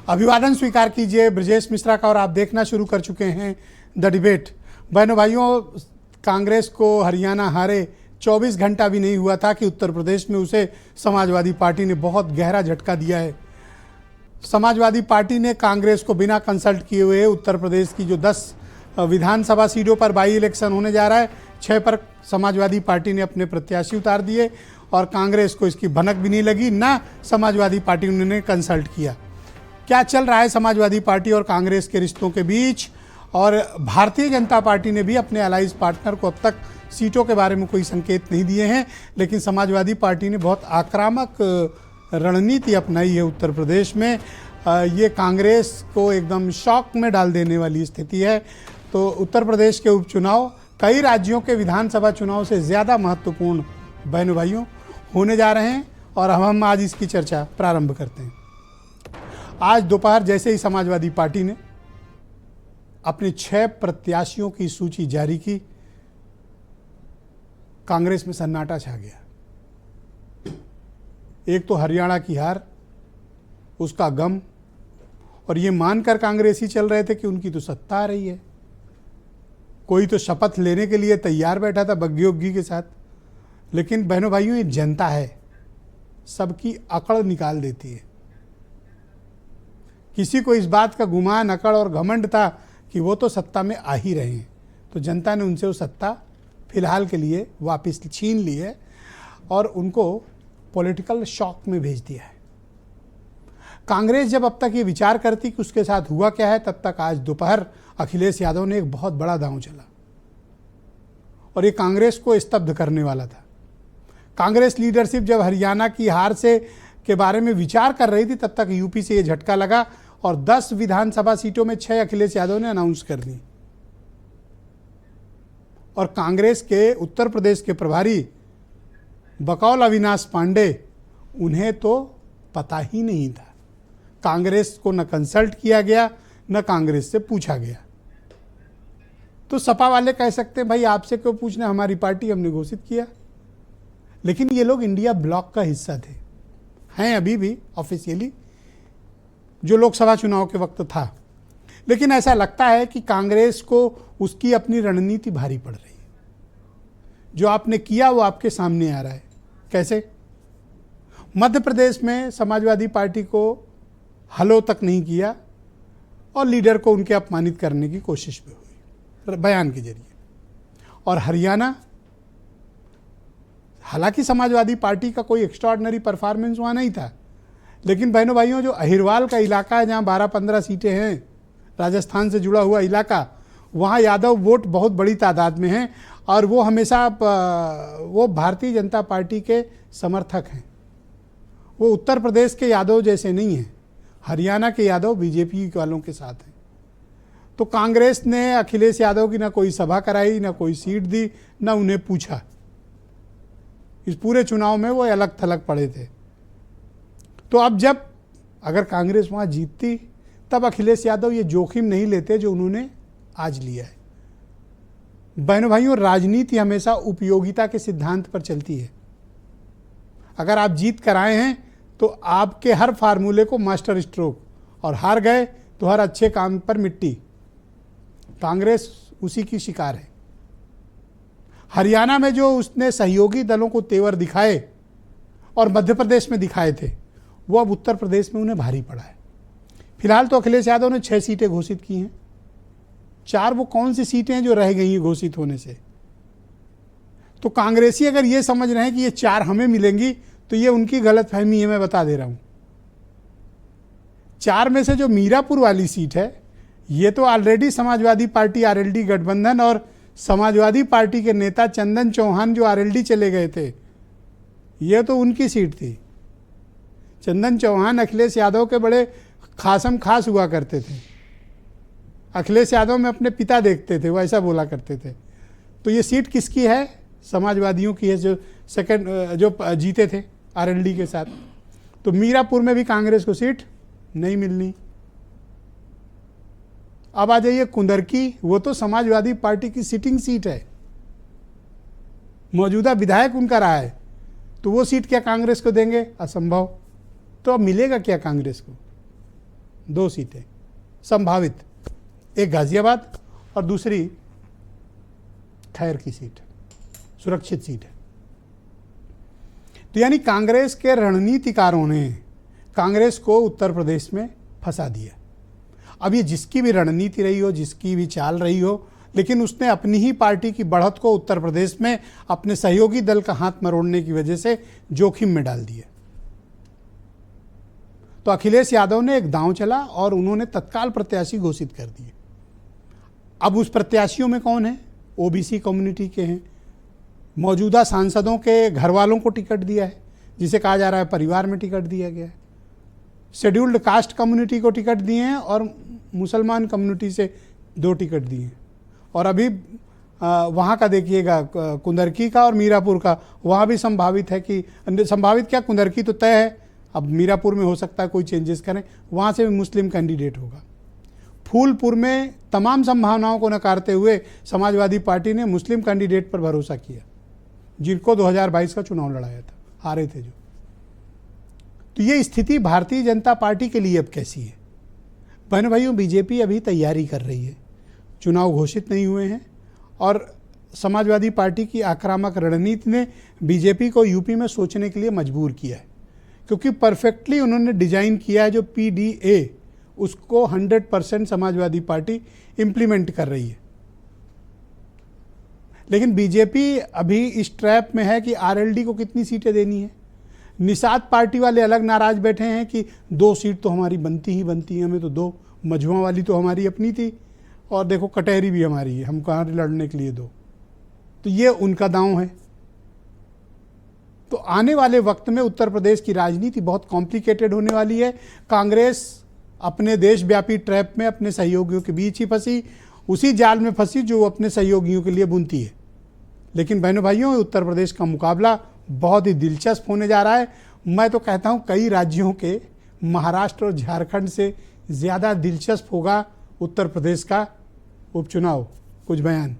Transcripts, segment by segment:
अभिवादन स्वीकार कीजिए ब्रजेश मिश्रा का और आप देखना शुरू कर चुके हैं द डिबेट। बहनों भाइयों, कांग्रेस को हरियाणा हारे 24 घंटा भी नहीं हुआ था कि उत्तर प्रदेश में उसे समाजवादी पार्टी ने बहुत गहरा झटका दिया है। समाजवादी पार्टी ने कांग्रेस को बिना कंसल्ट किए हुए उत्तर प्रदेश की जो 10 विधानसभा सीटों पर बाई इलेक्शन होने जा रहा है, 6 पर समाजवादी पार्टी ने अपने प्रत्याशी उतार दिए और कांग्रेस को इसकी भनक भी नहीं लगी, ना समाजवादी पार्टी ने कंसल्ट किया। क्या चल रहा है समाजवादी पार्टी और कांग्रेस के रिश्तों के बीच? और भारतीय जनता पार्टी ने भी अपने अलाइज पार्टनर को अब तक सीटों के बारे में कोई संकेत नहीं दिए हैं, लेकिन समाजवादी पार्टी ने बहुत आक्रामक रणनीति अपनाई है उत्तर प्रदेश में। ये कांग्रेस को एकदम शॉक में डाल देने वाली स्थिति है। तो उत्तर प्रदेश के उपचुनाव कई राज्यों के विधानसभा चुनाव से ज़्यादा महत्वपूर्ण बहनों भाइयों होने जा रहे हैं और हम आज इसकी चर्चा प्रारंभ करते हैं। आज दोपहर जैसे ही समाजवादी पार्टी ने अपने 6 प्रत्याशियों की सूची जारी की, कांग्रेस में सन्नाटा छा गया। एक तो हरियाणा की हार, उसका गम, और ये मानकर कांग्रेसी चल रहे थे कि उनकी तो सत्ता आ रही है। कोई तो शपथ लेने के लिए तैयार बैठा था बग्गी उग्गी के साथ। लेकिन बहनों भाइयों, ये जनता है, सबकी अकड़ निकाल देती है। किसी को इस बात का गुमान, अकड़ और घमंड था कि वो तो सत्ता में आ ही रहे हैं, तो जनता ने उनसे वो सत्ता फिलहाल के लिए वापस छीन ली है और उनको पॉलिटिकल शॉक में भेज दिया है। कांग्रेस जब अब तक ये विचार करती कि उसके साथ हुआ क्या है, तब तक आज दोपहर अखिलेश यादव ने एक बहुत बड़ा दांव चला और ये कांग्रेस को स्तब्ध करने वाला था। कांग्रेस लीडरशिप जब हरियाणा की हार से के बारे में विचार कर रही थी, तब तक यूपी से ये झटका लगा और 10 विधानसभा सीटों में 6 अखिलेश यादव ने अनाउंस कर दी। और कांग्रेस के उत्तर प्रदेश के प्रभारी बकौल अविनाश पांडे, उन्हें तो पता ही नहीं था। कांग्रेस को न कंसल्ट किया गया, न कांग्रेस से पूछा गया। तो सपा वाले कह सकते हैं भाई आपसे क्यों पूछना, हमारी पार्टी हमने घोषित किया। लेकिन ये लोग इंडिया ब्लॉक का हिस्सा थे, हैं अभी भी ऑफिशियली, जो लोकसभा चुनाव के वक्त था। लेकिन ऐसा लगता है कि कांग्रेस को उसकी अपनी रणनीति भारी पड़ रही है। जो आपने किया वो आपके सामने आ रहा है। कैसे? मध्य प्रदेश में समाजवादी पार्टी को हलो तक नहीं किया और लीडर को उनके अपमानित करने की कोशिश भी हुई बयान के जरिए। और हरियाणा, हालांकि समाजवादी पार्टी का कोई एक्स्ट्राऑर्डिनरी परफॉर्मेंस वहाँ नहीं था, लेकिन बहनों भाइयों, जो अहिरवाल का इलाका है जहाँ 12-15 सीटें हैं, राजस्थान से जुड़ा हुआ इलाका, वहाँ यादव वोट बहुत बड़ी तादाद में हैं और वो हमेशा वो भारतीय जनता पार्टी के समर्थक हैं। वो उत्तर प्रदेश के यादव जैसे नहीं हैं। हरियाणा के यादव बीजेपी वालों के साथ हैं। तो कांग्रेस ने अखिलेश यादव की ना कोई सभा कराई, ना कोई सीट दी, ना उन्हें पूछा। इस पूरे चुनाव में वो अलग थलग पड़े थे। तो अब जब अगर कांग्रेस वहाँ जीतती, तब अखिलेश यादव ये जोखिम नहीं लेते जो उन्होंने आज लिया है। बहनों भाइयों, राजनीति हमेशा उपयोगिता के सिद्धांत पर चलती है। अगर आप जीत कर आए हैं तो आपके हर फार्मूले को मास्टर स्ट्रोक, और हार गए तो हर अच्छे काम पर मिट्टी। कांग्रेस उसी की शिकार है। हरियाणा में जो उसने सहयोगी दलों को तेवर दिखाए और मध्य प्रदेश में दिखाए थे, वो अब उत्तर प्रदेश में उन्हें भारी पड़ा है। फिलहाल तो अखिलेश यादव ने 6 सीटें घोषित की हैं। 4 वो कौन सी सीटें हैं जो रह गई हैं घोषित होने से? तो कांग्रेसी अगर ये समझ रहे हैं कि ये 4 हमें मिलेंगी, तो ये उनकी गलतफहमी है, मैं बता दे रहा हूँ। 4 में से जो मीरापुर वाली सीट है, ये तो ऑलरेडी समाजवादी पार्टी आरएलडी गठबंधन और समाजवादी पार्टी के नेता चंदन चौहान जो आरएलडी चले गए थे, ये तो उनकी सीट थी। चंदन चौहान अखिलेश यादव के बड़े खासम खास हुआ करते थे। अखिलेश यादव में अपने पिता देखते थे, वो ऐसा बोला करते थे। तो ये सीट किसकी है? समाजवादियों की है, जो जीते थे आरएलडी के साथ। तो मीरापुर में भी कांग्रेस को सीट नहीं मिलनी। अब आ जाइए कुंदरकी, वो तो समाजवादी पार्टी की सिटिंग सीट है, मौजूदा विधायक उनका रहा है, तो वो सीट क्या कांग्रेस को देंगे? असंभव। तो अब मिलेगा क्या कांग्रेस को? 2 सीटें संभावित, एक गाजियाबाद और दूसरी खैर की सीट, सुरक्षित सीट है। तो यानी कांग्रेस के रणनीतिकारों ने कांग्रेस को उत्तर प्रदेश में फंसा दिया। अब ये जिसकी भी रणनीति रही हो, जिसकी भी चाल रही हो, लेकिन उसने अपनी ही पार्टी की बढ़त को उत्तर प्रदेश में अपने सहयोगी दल का हाथ मरोड़ने की वजह से जोखिम में डाल दिया। तो अखिलेश यादव ने एक दांव चला और उन्होंने तत्काल प्रत्याशी घोषित कर दिए। अब उस प्रत्याशियों में कौन है? ओबीसी कम्युनिटी के हैं, मौजूदा सांसदों के घर वालों को टिकट दिया है, जिसे कहा जा रहा है परिवार में टिकट दिया गया है, शेड्यूल्ड कास्ट कम्युनिटी को टिकट दिए हैं और मुसलमान कम्युनिटी से 2 टिकट दिए हैं। और अभी वहाँ का देखिएगा, कुंदरकी का और मीरापुर का, वहाँ भी संभावित है कि, संभावित क्या, कुंदरकी तो तय है, अब मीरापुर में हो सकता है कोई चेंजेस करें, वहाँ से भी मुस्लिम कैंडिडेट होगा। फूलपुर में तमाम संभावनाओं को नकारते हुए समाजवादी पार्टी ने मुस्लिम कैंडिडेट पर भरोसा किया, जिनको 2022 का चुनाव लड़ाया था, हारे थे जो। तो ये स्थिति भारतीय जनता पार्टी के लिए अब कैसी है? बहन भाइयों, बीजेपी अभी तैयारी कर रही है, चुनाव घोषित नहीं हुए हैं और समाजवादी पार्टी की आक्रामक रणनीति ने बीजेपी को यूपी में सोचने के लिए मजबूर किया है, क्योंकि परफेक्टली उन्होंने डिजाइन किया है जो पीडीए, उसको 100% समाजवादी पार्टी इंप्लीमेंट कर रही है। लेकिन बीजेपी अभी इस ट्रैप में है कि आरएलडी को कितनी सीटें देनी है। निषाद पार्टी वाले अलग नाराज बैठे हैं कि 2 सीट तो हमारी बनती ही बनती है, हमें तो 2, मझुआ वाली तो हमारी अपनी थी और देखो कटहरी भी हमारी है, हम कहाँ लड़ने के लिए 2। तो ये उनका दांव है। तो आने वाले वक्त में उत्तर प्रदेश की राजनीति बहुत कॉम्प्लिकेटेड होने वाली है। कांग्रेस अपने देशव्यापी ट्रैप में अपने सहयोगियों के बीच ही फंसी, उसी जाल में फंसी जो वो अपने सहयोगियों के लिए बुनती है। लेकिन बहनों भाइयों, उत्तर प्रदेश का मुकाबला बहुत ही दिलचस्प होने जा रहा है। मैं तो कहता हूँ कई राज्यों के, महाराष्ट्र और झारखंड से ज़्यादा दिलचस्प होगा उत्तर प्रदेश का उपचुनाव। कुछ बयान।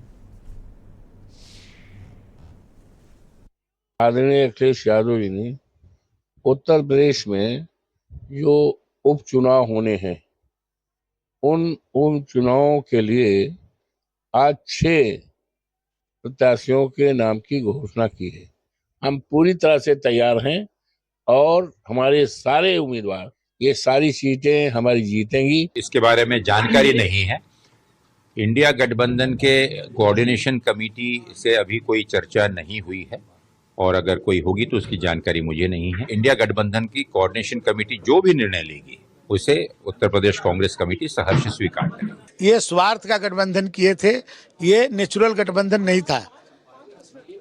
आदरणीय अखिलेश यादव जी ने उत्तर प्रदेश में जो उपचुनाव होने हैं, उन उपचुनावों के लिए आज 6 प्रत्याशियों के नाम की घोषणा की है। हम पूरी तरह से तैयार हैं और हमारे सारे उम्मीदवार ये सारी सीटें हमारी जीतेंगी। इसके बारे में जानकारी नहीं है। इंडिया गठबंधन के कोऑर्डिनेशन कमेटी से अभी कोई चर्चा नहीं हुई है और अगर कोई होगी तो उसकी जानकारी मुझे नहीं है। इंडिया गठबंधन की कोऑर्डिनेशन कमेटी जो भी निर्णय लेगी उसे उत्तर प्रदेश कांग्रेस कमेटी सहर्ष स्वीकार करेगी। ये स्वार्थ का गठबंधन किए थे, ये नेचुरल गठबंधन नहीं था।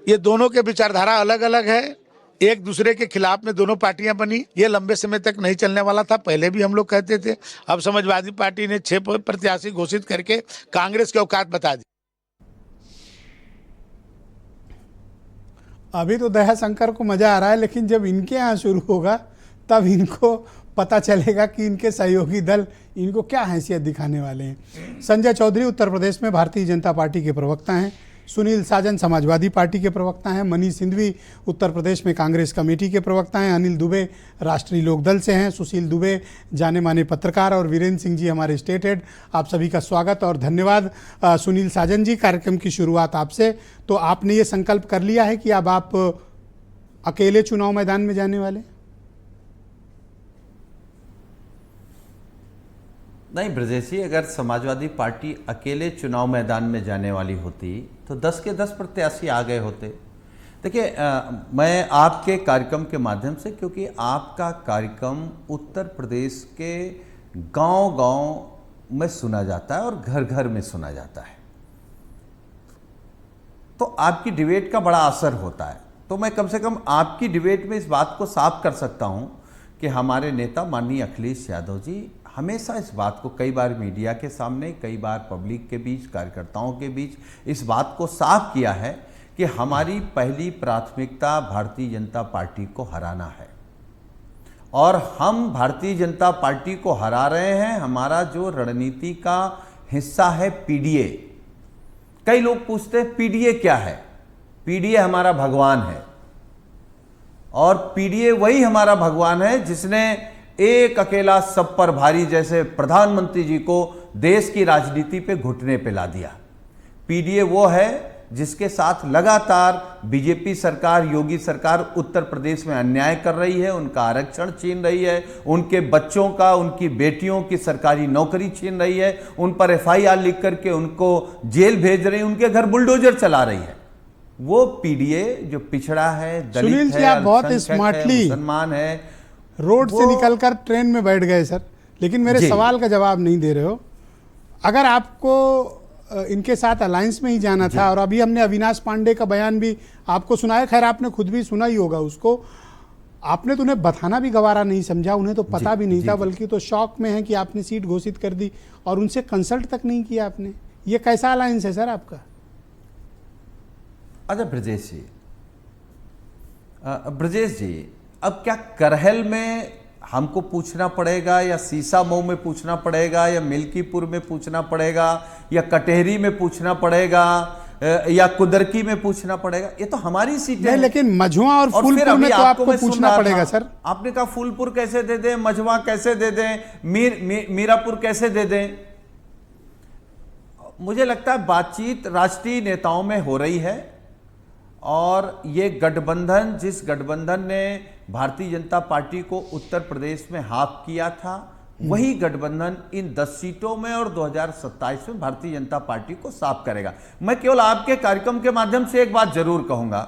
ये दोनों के विचारधारा अलग अलग है, एक दूसरे के खिलाफ में दोनों पार्टियां बनी। ये लंबे समय तक नहीं चलने वाला था, पहले भी हम लोग कहते थे। अब समाजवादी पार्टी ने 6 प्रत्याशी घोषित करके कांग्रेस की औकात बता दी। अभी तो दया शंकर को मजा आ रहा है, लेकिन जब इनके यहाँ शुरू होगा तब इनको पता चलेगा कि इनके सहयोगी दल इनको क्या हैसियत दिखाने वाले हैं। संजय चौधरी उत्तर प्रदेश में भारतीय जनता पार्टी के प्रवक्ता हैं, सुनील साजन समाजवादी पार्टी के प्रवक्ता हैं, मनीष सिंघवी उत्तर प्रदेश में कांग्रेस कमेटी के प्रवक्ता हैं, अनिल दुबे राष्ट्रीय लोकदल से हैं, सुशील दुबे जाने माने पत्रकार और वीरेंद्र सिंह जी हमारे स्टेट हेड। आप सभी का स्वागत और धन्यवाद। सुनील साजन जी, कार्यक्रम की शुरुआत आपसे। तो आपने ये संकल्प कर लिया है कि अब आप अकेले चुनाव मैदान में जाने वाले? नहीं ब्रजेश जी, अगर समाजवादी पार्टी अकेले चुनाव मैदान में जाने वाली होती तो 10 के 10 प्रत्याशी आ गए होते। देखिए, मैं आपके कार्यक्रम के माध्यम से, क्योंकि आपका कार्यक्रम उत्तर प्रदेश के गांव-गांव में सुना जाता है और घर घर में सुना जाता है, तो आपकी डिबेट का बड़ा असर होता है। तो मैं कम से कम आपकी डिबेट में इस बात को साफ कर सकता हूं कि हमारे नेता माननीय अखिलेश यादव जी हमेशा इस बात को कई बार मीडिया के सामने, कई बार पब्लिक के बीच, कार्यकर्ताओं के बीच इस बात को साफ किया है कि हमारी पहली प्राथमिकता भारतीय जनता पार्टी को हराना है और हम भारतीय जनता पार्टी को हरा रहे हैं। हमारा जो रणनीति का हिस्सा है पीडीए। कई लोग पूछते हैं पीडीए क्या है? पीडीए हमारा भगवान है और पीडीए वही हमारा भगवान है जिसने एक अकेला सब पर भारी जैसे प्रधानमंत्री जी को देश की राजनीति पे घुटने पे ला दिया। पीडीए वो है जिसके साथ लगातार बीजेपी सरकार, योगी सरकार उत्तर प्रदेश में अन्याय कर रही है, उनका आरक्षण छीन रही है, उनके बच्चों का, उनकी बेटियों की सरकारी नौकरी छीन रही है, उन पर एफआईआर लिख करके उनको जेल भेज रही है, उनके घर बुलडोजर चला रही है। वो पीडीए जो पिछड़ा है, सुनील दलित जी, है, आप बहुत अल्पसंख्यक है, स्मार्टली मुसलमान है, रोड से निकलकर ट्रेन में बैठ गए सर, लेकिन मेरे जी। सवाल का जवाब नहीं दे रहे हो। अगर आपको इनके साथ अलायंस में ही जाना था, और अभी हमने अविनाश पांडे का बयान भी आपको सुनाया, खैर आपने खुद भी सुना ही होगा उसको, आपने तो उन्हें बताना भी गवारा नहीं समझा, उन्हें तो पता भी नहीं था, बल्कि तो शौक में है कि आपने सीट घोषित कर दी और उनसे कंसल्ट तक नहीं किया आपने। ये कैसा अलायंस है सर आपका? अच्छा ब्रजेश जी, अब क्या करहल में हमको पूछना पड़ेगा, या सीसामऊ में पूछना पड़ेगा, या मिल्कीपुर में पूछना पड़ेगा, या कटेहरी में पूछना पड़ेगा, या कुदरकी में पूछना पड़ेगा? ये तो हमारी सीटें हैं। लेकिन मझुआ और फिर फूलपुर अभी में तो आपको मैं सुन पूछना रहा पड़ेगा था, सर। आपने कहा फूलपुर कैसे दे दें, मझुआ कैसे दे दें, मीरापुर कैसे दे दें? मुझे लगता है बातचीत राष्ट्रीय नेताओं में हो रही है, और ये गठबंधन, जिस गठबंधन ने भारतीय जनता पार्टी को उत्तर प्रदेश में हाफ किया था, वही गठबंधन इन 10 सीटों में और 2027 में भारतीय जनता पार्टी को साफ करेगा। मैं केवल आपके कार्यक्रम के माध्यम से एक बात जरूर कहूंगा,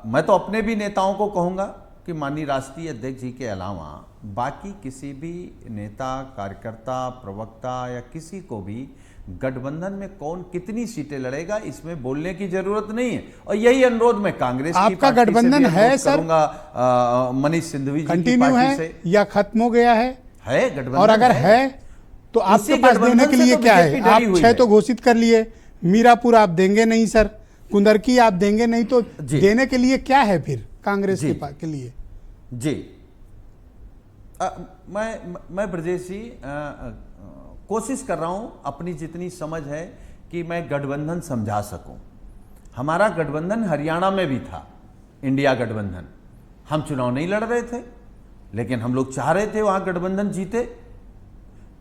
मैं तो अपने भी नेताओं को कहूंगा कि माननीय राष्ट्रीय अध्यक्ष जी के अलावा बाकी किसी भी नेता, कार्यकर्ता, प्रवक्ता या किसी को भी गठबंधन में कौन कितनी सीटें लड़ेगा इसमें बोलने की जरूरत नहीं है। और यही अनुरोध मैं कांग्रेस आपका की पार्टी गठबंधन से भी है अनुरोध सर? करूंगा, मनीष सिंधवी जी की कंटिन्यू पार्टी है से। या खत्म हो गया है गठबंधन और अगर है तो आपके पास देने के लिए क्या है? आप 6 तो घोषित कर लिए, मीरापुर आप देंगे नहीं सर, कुंदरकी आप देंगे नहीं, तो देने के लिए क्या है फिर कांग्रेस के लिए? जी मैं ब्रजेश जी कोशिश कर रहा हूं अपनी जितनी समझ है कि मैं गठबंधन समझा सकूं। हमारा गठबंधन हरियाणा में भी था, इंडिया गठबंधन। हम चुनाव नहीं लड़ रहे थे, लेकिन हम लोग चाह रहे थे वहां गठबंधन जीते,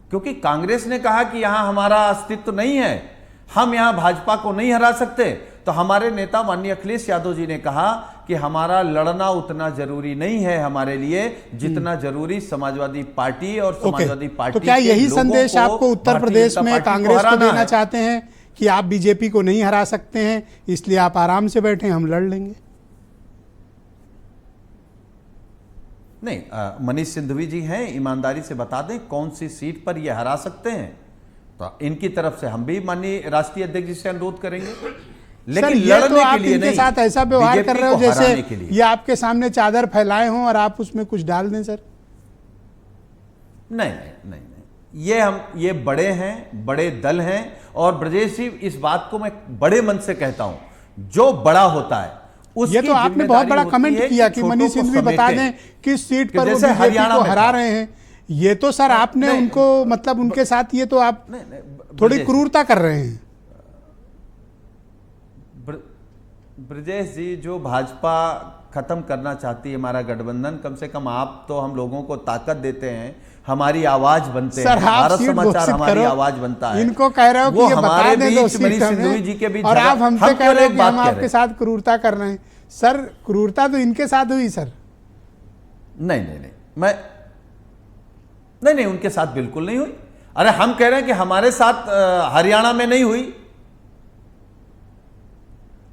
क्योंकि कांग्रेस ने कहा कि यहां हमारा अस्तित्व नहीं है, हम यहां भाजपा को नहीं हरा सकते। तो हमारे नेता माननीय अखिलेश यादव जी ने कहा कि हमारा लड़ना उतना जरूरी नहीं है हमारे लिए जितना जरूरी समाजवादी पार्टी और समाजवादी पार्टी। तो क्या यही संदेश आपको उत्तर प्रदेश में कांग्रेस को देना चाहते हैं कि आप बीजेपी को नहीं हरा सकते हैं, इसलिए आप आराम से बैठे, हम लड़ लेंगे? नहीं, मनीष सिंधवी जी हैं, ईमानदारी से बता दें कौन सी सीट पर ये हरा सकते हैं, तो इनकी तरफ से हम भी माननीय राष्ट्रीय अध्यक्ष जी से अनुरोध करेंगे। लेकिन सर, ये तो आप इनके साथ ऐसा व्यवहार कर रहे हो जैसे ये आपके सामने चादर फैलाए हों और आप उसमें कुछ डाल दें सर। नहीं, ये बड़े हैं, बड़े दल हैं, और ब्रजेश जी इस बात को मैं बड़े मन से कहता हूं, जो बड़ा होता है उसकी ये तो आपने बहुत बड़ा कमेंट किया कि मनीष सिंधवी बता दें किस सीट पर वो बीजेपी को हरा रहे हैं। ये तो सर आपने उनको, मतलब उनके साथ ये तो आप थोड़ी क्रूरता कर रहे हैं। ब्रजेश जी, जो भाजपा खत्म करना चाहती है हमारा गठबंधन, कम से कम आप तो हम लोगों को ताकत देते हैं, हमारी आवाज बनते हैं, भारत समाचार हमारी आवाज बनता है। इनको कह रहे हो कि ये बता दें दो सीट हमें, और आप हमसे कह रहे हो कि हम आपके साथ क्रूरता कर रहे हैं। सर, क्रूरता तो इनके साथ हुई सर। नहीं, उनके साथ बिल्कुल नहीं हुई। अरे हम कह रहे हैं कि हमारे साथ हरियाणा में नहीं हुई।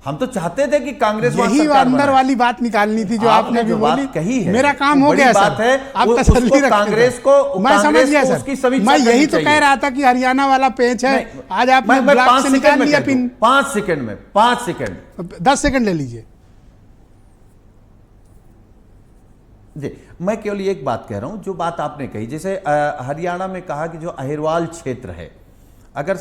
हम तो चाहते थे कि कांग्रेस यही अंदर वाली बात निकालनी थी जो आपने भी बोली, कही है। मेरा काम हो गया बात है, आप तसल्ली रखें। कांग्रेस को मैं समझ गया सर, मैं यही तो कह रहा था कि हरियाणा वाला पेच है। आज आपने ब्लॉक से निकाल लिया पिन। 5 सेकंड में 10 सेकंड ले लीजिए जी। मैं केवल एक बात कह रहा हूं, जो बात आपने कही, जैसे हरियाणा में कहा कि जो अहिरवाल क्षेत्र है, अगर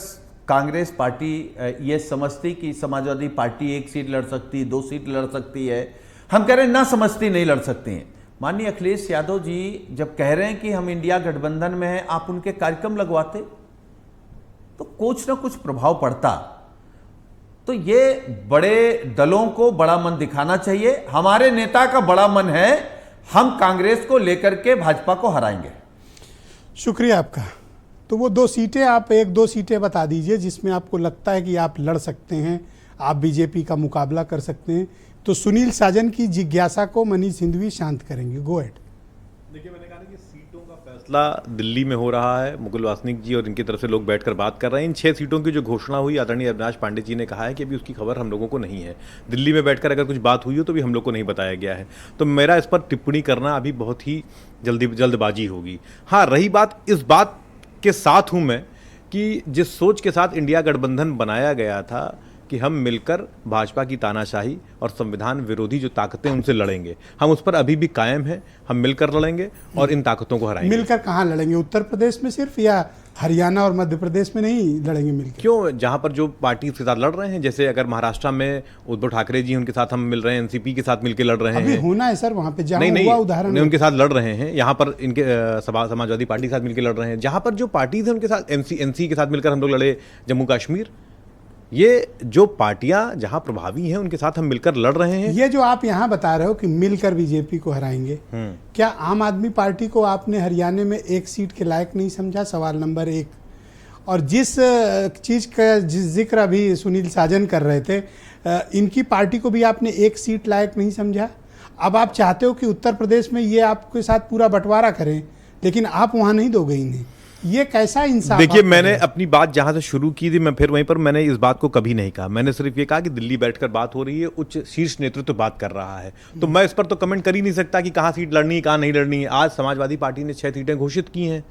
कांग्रेस पार्टी ये समझती कि समाजवादी पार्टी 1 सीट लड़ सकती, 2 सीट लड़ सकती है, हम कह रहे हैं ना समझती, नहीं लड़ सकती हैं। माननीय अखिलेश यादव जी जब कह रहे हैं कि हम इंडिया गठबंधन में हैं, आप उनके कार्यक्रम लगवाते तो कुछ ना कुछ प्रभाव पड़ता। तो ये बड़े दलों को बड़ा मन दिखाना चाहिए। हमारे नेता का बड़ा मन है हम कांग्रेस को लेकर के भाजपा को हराएंगे। शुक्रिया आपका। तो वो 2 सीटें, आप 1-2 सीटें बता दीजिए जिसमें आपको लगता है कि आप लड़ सकते हैं, आप बीजेपी का मुकाबला कर सकते हैं। तो सुनील साजन की जिज्ञासा को मनीष सिंघवी शांत करेंगे। Go at. देखिए, मैंने कहा ना कि सीटों का फैसला दिल्ली में हो रहा है। मुकुल वासनिक जी और इनकी तरफ से लोग बैठकर बात कर रहे हैं। इन 6 सीटों की जो घोषणा हुई, आदरणीय अविनाश पांडे जी ने कहा है कि अभी उसकी खबर हम लोगों को नहीं है। दिल्ली में बैठकर अगर कुछ बात हुई हो तो भी हम लोग को नहीं बताया गया है। तो मेरा इस पर टिप्पणी करना अभी बहुत ही जल्दबाजी होगी। हाँ, रही बात, इस बात के साथ हूँ मैं कि जिस सोच के साथ इंडिया गठबंधन बनाया गया था कि हम मिलकर भाजपा की तानाशाही और संविधान विरोधी जो ताकतें उनसे लड़ेंगे, हम उस पर अभी भी कायम हैं। हम मिलकर लड़ेंगे और इन ताकतों को हराएंगे। मिलकर कहाँ लड़ेंगे? उत्तर प्रदेश में सिर्फ, या हरियाणा और मध्य प्रदेश में नहीं लड़ेंगे मिलकर? क्यों? जहां पर जो पार्टी के साथ लड़ रहे हैं, जैसे अगर महाराष्ट्र में उद्धव ठाकरे जी, उनके साथ हम मिल रहे हैं, एनसीपी के साथ मिलकर लड़ रहे अभी हैं। होना है सर वहाँ पे, जहाँ नहीं, हुआ उदाहरण उनके साथ लड़ रहे हैं। यहाँ पर इनके समाजवादी पार्टी के साथ मिलकर लड़ रहे हैं। जहां पर जो पार्टीज हैं उनके साथ, एनसी के साथ मिलकर हम लोग लड़े, जम्मू कश्मीर। ये जो पार्टियां जहां प्रभावी हैं उनके साथ हम मिलकर लड़ रहे हैं। ये जो आप यहाँ बता रहे हो कि मिलकर बीजेपी को हराएंगे, क्या आम आदमी पार्टी को आपने हरियाणा में 1 सीट के लायक नहीं समझा? सवाल नंबर 1। और जिस चीज़ का जिक्र अभी सुनील साजन कर रहे थे, इनकी पार्टी को भी आपने 1 सीट लायक नहीं समझा। अब आप चाहते हो कि उत्तर प्रदेश में ये आपके साथ पूरा बंटवारा करें, लेकिन आप वहाँ नहीं दोगे इन्हें। ये कैसा इंसाफ? देखिए, मैंने अपनी बात जहां से शुरू की थी, मैं फिर वहीं पर, मैंने इस बात को कभी नहीं कहा। मैंने सिर्फ ये कहा कि दिल्ली बैठकर बात हो रही है, उच्च शीर्ष नेतृत्व बात कर रहा है। तो मैं इस पर तो कमेंट कर ही नहीं सकता कि कहाँ सीट लड़नी है, कहाँ नहीं लड़नी है। आज समाजवादी पार्टी ने 6 सीटें घोषित की हैं,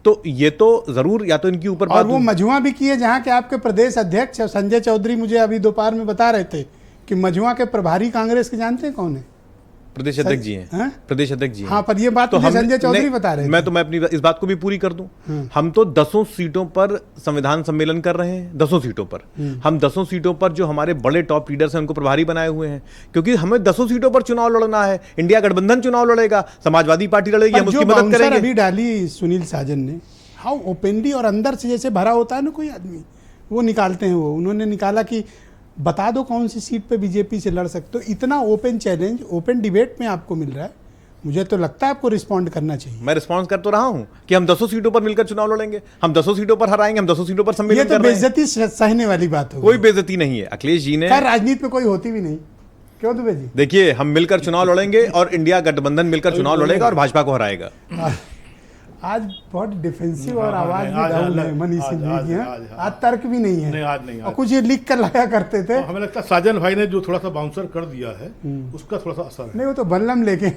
तो ये तो जरूर या तो इनकी ऊपर और वो मझुआ भी किए, जहाँ के आपके प्रदेश अध्यक्ष संजय चौधरी मुझे अभी दोपहर में बता रहे थे कि मझुआ के प्रभारी कांग्रेस के जानते हैं कौन है? प्रदेश अध्यक्ष जी हैं। प्रदेश अध्यक्ष जी हैं। हाँ, पर ये बात तो संजय चौधरी बता रहे थे। मैं अपनी इस बात को भी पूरी कर दूं। हम तो 10 सीटों पर संविधान सम्मेलन कर रहे हैं। 10 सीटों पर हम 10 सीटों पर जो हमारे बड़े टॉप लीडर्स हैं उनको प्रभारी बनाए हुए हैं, क्योंकि हमें 10 सीटों पर चुनाव लड़ना है। इंडिया गठबंधन चुनाव लड़ेगा, समाजवादी पार्टी लड़ेगी, हम उसकी मदद करेंगे। अभी डाली सुनील साजन ने, हाउ ओपनली और अंदर से जैसे भरा होता है ना कोई आदमी, वो निकालते हैं। वो उन्होंने निकाला कि बता दो कौन सी सीट पे बीजेपी से लड़ सकते हो। इतना ओपन चैलेंज, ओपन डिबेट में आपको मिल रहा है, मुझे तो लगता है आपको रिस्पॉन्ड करना चाहिए। मैं रिस्पॉन्स कर तो रहा हूं कि हम 10 सीटों पर मिलकर चुनाव लड़ेंगे, हम 10 सीटों पर हराएंगे, हम 10 सीटों पर सम्मेलन कर रहे हैं। ये तो बेइज्जती सहने वाली बात हो। कोई बेइज्जती नहीं है। अखिलेश जी ने, राजनीति में कोई होती भी नहीं, क्यों दुबे जी? देखिए, हम मिलकर चुनाव लड़ेंगे और इंडिया गठबंधन मिलकर चुनाव लड़ेगा और भाजपा को हराएगा। आज बहुत डिफेंसिव और आवाज भी डाउन है मनीष सिंह जी। आज तर्क भी नहीं है। आज नहीं। और कुछ ये लिख कर लाया करते थे। हमें लगता है साजन भाई ने जो थोड़ा सा बाउंसर कर दिया है उसका थोड़ा सा असर है। नहीं, वो तो बल्लम लेके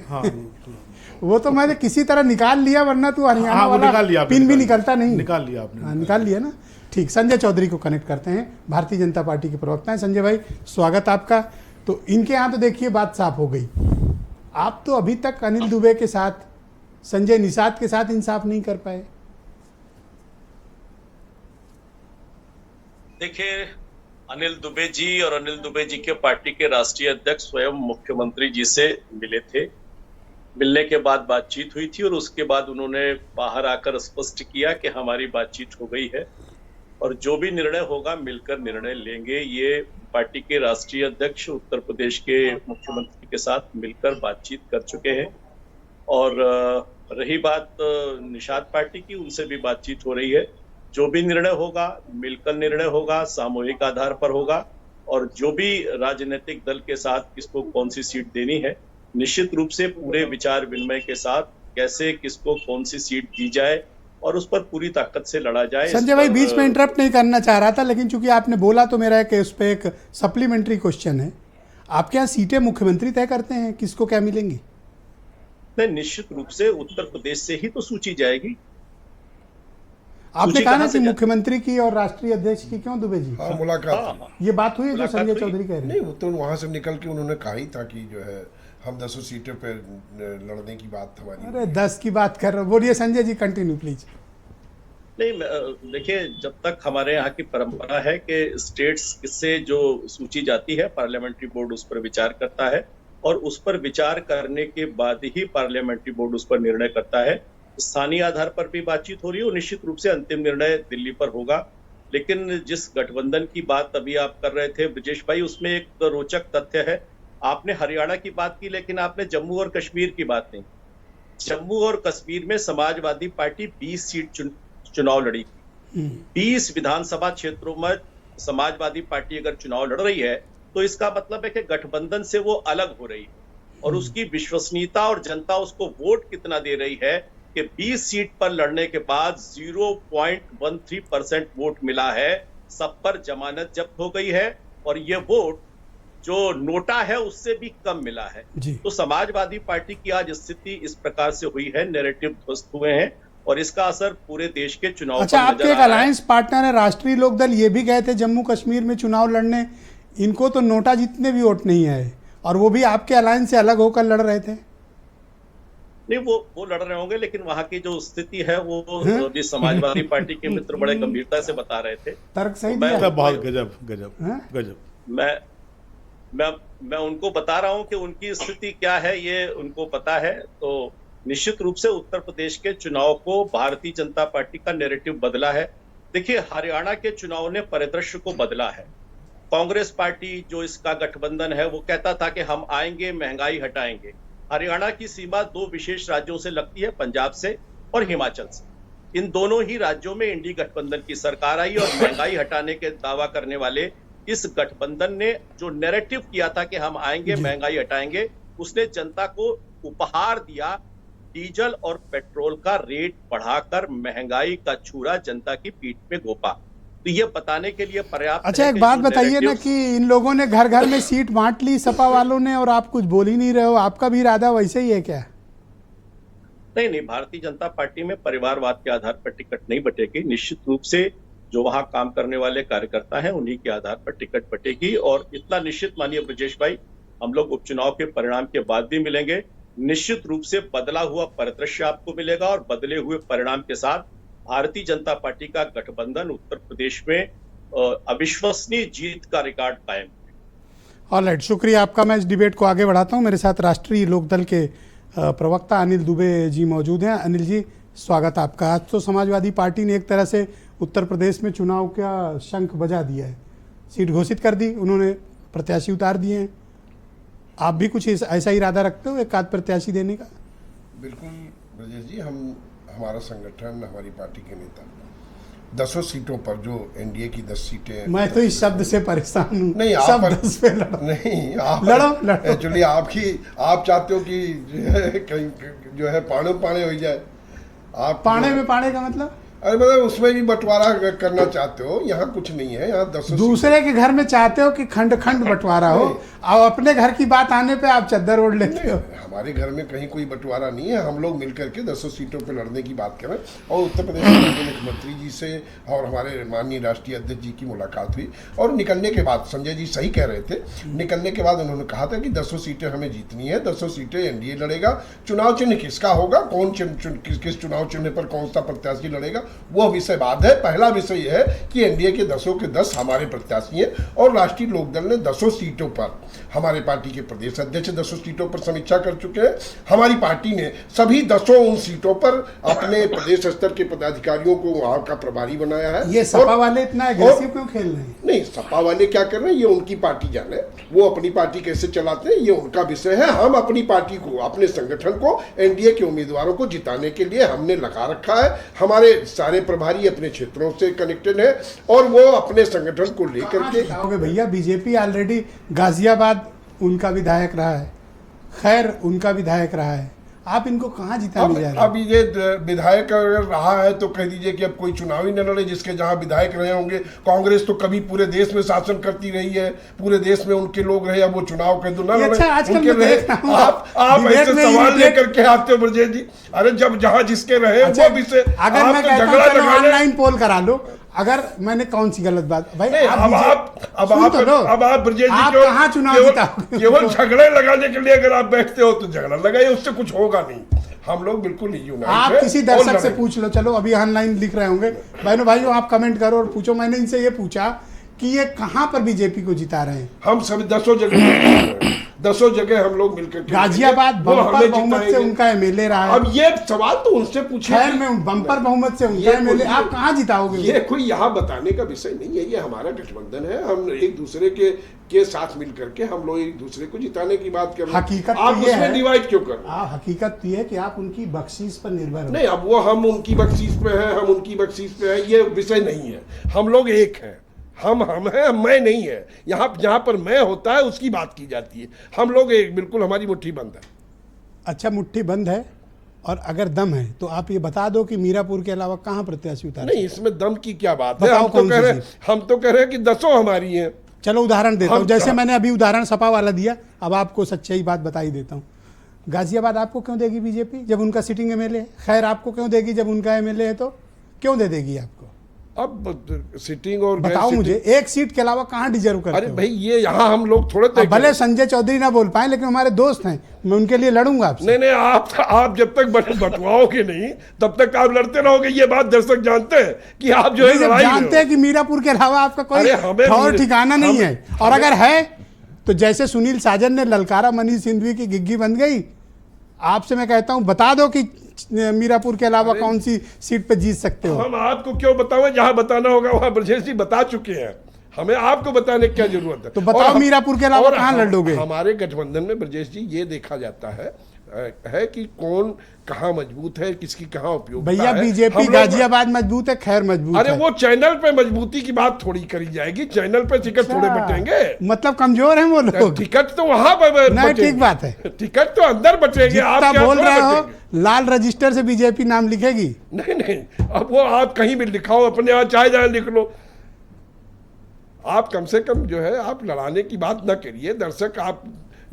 वो तो मैंने किसी तरह निकाल लिया, वरना तू हरियाणा वाला पिन भी निकलता नहीं। निकाल लिया आपने। निकाल लिया ना। ठीक, संजय चौधरी को कनेक्ट करते हैं, भारतीय जनता पार्टी के प्रवक्ता हैं। संजय भाई, स्वागत आपका। तो इनके यहाँ तो देखिए बात साफ हो गई। आप तो अभी तक अनिल दुबे के साथ, संजय निषाद के साथ इंसाफ नहीं कर पाए। देखिए, अनिल दुबे जी और अनिल दुबे जी के पार्टी के राष्ट्रीय अध्यक्ष स्वयं मुख्यमंत्री जी से मिले थे। मिलने के बाद बातचीत हुई थी और उसके बाद उन्होंने बाहर आकर स्पष्ट किया कि हमारी बातचीत हो गई है और जो भी निर्णय होगा मिलकर निर्णय लेंगे। ये पार्टी के राष्ट्रीय अध्यक्ष उत्तर प्रदेश के मुख्यमंत्री के साथ मिलकर बातचीत कर चुके हैं। और रही बात निषाद पार्टी की, उनसे भी बातचीत हो रही है। जो भी निर्णय होगा मिलकर निर्णय होगा, सामूहिक आधार पर होगा और जो भी राजनीतिक दल के साथ किसको कौन सी सीट देनी है, निश्चित रूप से पूरे विचार विनिमय के साथ कैसे किसको कौन सी सीट दी जाए और उस पर पूरी ताकत से लड़ा जाए। संजय भाई, बीच में इंटरप्ट नहीं करना चाह रहा था, लेकिन चूंकि आपने बोला तो मेरा उस पर एक सप्लीमेंट्री क्वेश्चन है। आपके यहाँ सीटें मुख्यमंत्री तय करते हैं किसको क्या मिलेंगी? नहीं, निश्चित रूप से उत्तर प्रदेश से ही तो सूची जाएगी। आपने कहा ना कि मुख्यमंत्री की और राष्ट्रीय अध्यक्ष की, क्यों दुबे जी? हाँ, मुलाकात ये बात हुई है जो संजय चौधरी कह रहे हैं। नहीं, वो तो वहां से निकल के उन्होंने कहा ही था कि जो है हम 10 सीटों पे लड़ने की बात हमारी। अरे 10 की बात कर रहे हो, बोलिए संजय जी, कंटिन्यू प्लीज। नहीं, देखिए, जब तक हमारे यहाँ की परंपरा है कि स्टेट्स से जो सूची जाती है पार्लियामेंट्री बोर्ड उस पर विचार करता है और उस पर विचार करने के बाद ही पार्लियामेंट्री बोर्ड उस पर निर्णय करता है। स्थानीय आधार पर भी बातचीत हो रही है और निश्चित रूप से अंतिम निर्णय दिल्ली पर होगा। लेकिन जिस गठबंधन की बात अभी आप कर रहे थे ब्रजेश भाई, उसमें एक रोचक तथ्य है आपने हरियाणा की बात की, लेकिन आपने जम्मू और कश्मीर की बात नहीं। जम्मू और कश्मीर में समाजवादी पार्टी 20 सीट चुनाव लड़ी थी। 20 विधानसभा क्षेत्रों में समाजवादी पार्टी अगर चुनाव लड़ रही है तो इसका मतलब है कि गठबंधन से वो अलग हो रही है, और उसकी विश्वसनीयता और जनता उसको वोट कितना दे रही है कि 20 सीट पर लड़ने के बाद 0.13% वोट मिला है, सब पर जमानत जब्त हो गई है, और ये वोट जो नोटा है उससे भी कम मिला है। तो समाजवादी पार्टी की आज स्थिति इस प्रकार से हुई है, नैरेटिव ध्वस्त हुए हैं, और इसका असर पूरे देश के चुनाव अच्छा, पर आपके नजर एक आ रहा है। अलायंस पार्टनर है राष्ट्रीय लोकदल, ये भी गए थे जम्मू कश्मीर में चुनाव लड़ने, इनको तो नोटा जितने भी वोट नहीं आए, और वो भी आपके अलायंस से अलग होकर लड़ रहे थे। नहीं, वो लड़ रहे होंगे, लेकिन वहां की जो स्थिति है वो भी समाजवादी पार्टी के मित्र बड़े गंभीरता से बता रहे थे। तर्क सही तो दिया। बहुत गजब गजब गजब। मैं उनको बता रहा हूं कि उनकी स्थिति क्या है ये उनको पता है। तो निश्चित रूप से उत्तर प्रदेश के चुनाव को भारतीय जनता पार्टी का नैरेटिव बदला है। देखिए, हरियाणा के चुनाव ने परिदृश्य को बदला है। कांग्रेस पार्टी जो इसका गठबंधन है वो कहता था कि हम आएंगे, महंगाई हटाएंगे। हरियाणा की सीमा 2 विशेष राज्यों से लगती है, पंजाब से और हिमाचल से। इन दोनों ही राज्यों में इंडी गठबंधन की सरकार आई, और महंगाई हटाने के दावा करने वाले इस गठबंधन ने जो नैरेटिव किया था कि हम आएंगे, महंगाई हटाएंगे, उसने जनता को उपहार दिया डीजल और पेट्रोल का रेट बढ़ाकर महंगाई का छुरा जनता की पीठ पे घोपा। तो ये बताने के लिए पर्याप्त। अच्छा, एक बात बताइए ना कि इन लोगों ने घर घर में सीट बांट ली सपा वालों ने, और आप कुछ बोल ही नहीं रहे हो, आपका भी इरादा वैसे ही है क्या? नहीं, भारतीय जनता पार्टी में परिवारवाद के आधार पर टिकट नहीं बटेगी। निश्चित रूप से जो वहां काम करने वाले कार्यकर्ता हैं उन्हीं के आधार पर टिकट बटेगी, और इतना निश्चित मानिए ब्रजेश भाई, हम लोग उपचुनाव के परिणाम के बाद भी मिलेंगे। निश्चित रूप से बदला हुआ परिदृश्य आपको मिलेगा, और बदले हुए परिणाम के साथ भारतीय जनता पार्टी का गठबंधन उत्तर प्रदेश में अविश्वसनीय जीत का रिकॉर्ड कायम। ऑलराइट, शुक्रिया आपका। मैं इस डिबेट को आगे बढ़ाता हूं। मेरे साथ राष्ट्रीय लोकदल के प्रवक्ता अनिल दुबे जी मौजूद हैं। अनिल जी, स्वागत आपका। आज तो समाजवादी पार्टी ने एक तरह से उत्तर प्रदेश में चुनाव का शंख बजा दिया है, सीट घोषित कर दी, उन्होंने प्रत्याशी उतार दिए हैं। आप भी कुछ ऐसा इरादा रखते हो एक आध प्रत्याशी देने का? बिल्कुल ब्रजेश जी, हमारा संगठन, हमारी पार्टी के नेता 10 सीटों पर, जो एनडीए की 10 सीटें, मैं तो इस शब्द से परेशान हूँ। नहीं, सब आप 10 पे लड़ो। नहीं, आप लड़ो। एक्चुअली आप चाहते हो कि कहीं जो है पाने हो जाए। आप पाने में पाने का मतलब? अरे मतलब उसमें भी बंटवारा करना चाहते हो। यहाँ कुछ नहीं है, यहाँ 10 दूसरे के घर में चाहते हो कि खंड खंड बंटवारा हो, और अपने घर की बात आने पे आप चद्दर ओढ़ लेते हो। हमारे घर में कहीं कोई बंटवारा नहीं है। हम लोग मिलकर के 10 सीटों पे लड़ने की बात करें। और उत्तर प्रदेश के मुख्यमंत्री जी से और हमारे माननीय राष्ट्रीय अध्यक्ष जी की मुलाकात हुई, और निकलने के बाद संजय जी सही कह रहे थे, निकलने के बाद उन्होंने कहा था कि 10 सीटें हमें जीतनी है, 10 सीटें एनडीए लड़ेगा। चुनाव चिन्ह किसका होगा, कौन किस चुनाव चिन्ह पर कौन सा प्रत्याशी लड़ेगा, वो विषय बाद है। पहला विषय यह है कि एनडीए के 10 के 10 हमारे प्रत्याशी हैं, और राष्ट्रीय लोकदल ने 10 सीटों पर, हमारे पार्टी के प्रदेश अध्यक्ष 10 सीटों पर समीक्षा कर चुके हैं। हमारी पार्टी ने सभी 10 उन सीटों पर अपने प्रदेश स्तर के पदाधिकारियों को वहां का प्रभारी बनाया है। ये सपा वाले इतना एग्रेसिव क्यों खेल रहे हैं? नहीं, सपा वाले क्या कर रहे हैं ये उनकी पार्टी जाने, वो अपनी पार्टी कैसे चलाते हैं ये उनका विषय है। हम अपनी पार्टी को, अपने संगठन को एनडीए के उम्मीदवारों को जिताने के लिए हमने लगा रखा है। हमारे सारे प्रभारी अपने क्षेत्रों से कनेक्टेड है, और वो अपने संगठन को लेकर के। भैया, बीजेपी ऑलरेडी गाजियाबाद उनका विधायक रहा है, खैर उनका विधायक रहा है, आप इनको कहाँ जिताने जा रहे हैं? अब ये विधायक अगर रहा है तो कह दीजिए कि अब कोई चुनाव ही न लड़े जिसके जहां विधायक रहे होंगे। कांग्रेस तो कभी पूरे देश में शासन करती रही है, पूरे देश में उनके लोग रहे, अब वो चुनाव कह दो ना लड़े। अच्छा, आजकल मैं देख रहा हूं आप ऐसे सवाल लेकर के आते हो ब्रजेश जी। अरे जब जहां जिसके रहे वो विषय, अगर मैं कहता हूं ऑनलाइन पोल करा लो, अगर मैंने कौन सी गलत बात भाई? अब आप ब्रजेश जी कहाँ चुनाव जीताओगे? केवल झगड़े लगाने के लिए अगर आप बैठते हो तो झगड़ा लगाइए, उससे कुछ होगा नहीं। हम लोग बिल्कुल यूनाइट हैं। आप किसी दर्शक से पूछ लो, चलो अभी ऑनलाइन लिख रहे होंगे, बहनों भाइयों आप कमेंट करो और पूछो। मैंने इनसे ये पूछा कि ये कहाँ पर बीजेपी को जिता रहे हैं? हम सभी 10 जगह 10 जगह हम लोग मिलकर के गाजियाबाद लड़ेंगे, वो बम्पर हमें बहुमत से जिताएंगे। उनका एमएलए रहा है। अब ये सवाल तो उनसे पूछिए। खैर में बम्पर बहुमत से उनका एमएलए, आप कहाँ जिताओगे? ये कोई यहाँ बताने का विषय नहीं है, ये हमारा गठबंधन है, हम एक दूसरे के साथ मिलकर के हम लोग एक दूसरे को जिताने की बात कर रहे हैं। हकीकत आप तो ये उसमें है, डिवाइड क्यों कर रहे हैं? हकीकत ये है कि आप उनकी बख्शीश पर निर्भर हो। नहीं, अब वो हम उनकी बख्शीश पे हैं, हम उनकी बख्शीश पे हैं, ये विषय नहीं है। हम लोग एक हैं, हम हैं, मैं नहीं है। यहाँ जहाँ पर मैं होता है उसकी बात की जाती है। हम लोग एक, बिल्कुल हमारी मुट्ठी बंद है। अच्छा, मुट्ठी बंद है, और अगर दम है तो आप ये बता दो कि मीरापुर के अलावा कहाँ प्रत्याशी उतारे? नहीं, इसमें दम की क्या बात है? बताओ हम तो कौन कह सी रहे हैं, हम तो कह रहे हैं कि 10 हमारी हैं। चलो उदाहरण देता हूँ, हम जैसे कहाँ? मैंने अभी उदाहरण सपा वाला दिया, अब आपको सच्चाई बात बता ही देता हूँ। गाजियाबाद आपको क्यों देगी बीजेपी जब उनका सिटिंग एमएलए है? खैर आपको क्यों देगी जब उनका एमएलए है? तो क्यों दे देगी आपको? अब सिटिंग और बताओ गैर मुझे, सिटिंग- एक सीट के अलावा कहाँ डिजर्व करते अरे हो? भाई, ये यहाँ हम लोग थोड़े तय अब भले करें। संजय चौधरी ना बोल पाए, लेकिन हमारे दोस्त हैं, मैं उनके लिए लड़ूंगा आपसे। नहीं, आप जब तक बटवाओगे नहीं तब तक आप लड़ते रहोगे। ये बात दर्शक जानते हैं कि आप जो है जब लड़ाई जानते हैं कि मीरापुर के अलावा आपका कोई अरे हमें ठौर मीर- ठिकाना नहीं हमें- है, और अगर है तो जैसे सुनील साजन ने ललकारा मनीष सिंधवी की गिग्गी बन गई, आपसे मैं कहता हूं बता दो कि मीरापुर के अलावा कौन सी सीट पे जीत सकते हो? हम आपको क्यों बताओ? जहां बताना होगा वहां ब्रजेश जी बता चुके हैं, हमें आपको बताने की क्या जरूरत है? तो बताओ, और हम- मीरापुर के अलावा और कहाँ लड़ोगे? हमारे गठबंधन में ब्रजेश जी ये देखा जाता है कि कौन कहाँ मजबूत है, किसकी कहाँ उपयोग भैया बीजेपी गाजियाबाद मजबूत है, खैर मजबूत अरे है। वो चैनल पे मजबूती की बात थोड़ी करी जाएगी, चैनल पे टिकट थोड़े बटेंगे। मतलब कमजोर हैं वो लोग। टिकट तो वहां पर नहीं, बटेंगे। ठीक बात है। टिकट तो अंदर बटेंगे, आप जितना क्या बोल थोड़े रहे हो, बटेंगे। लाल रजिस्टर से बीजेपी नाम लिखेगी? नहीं, अब वो आप कहीं भी लिखाओ, अपने यहाँ चाहे जहाँ लिख लो। आप कम से कम जो है आप लड़ाने की बात ना करिए। दर्शक आप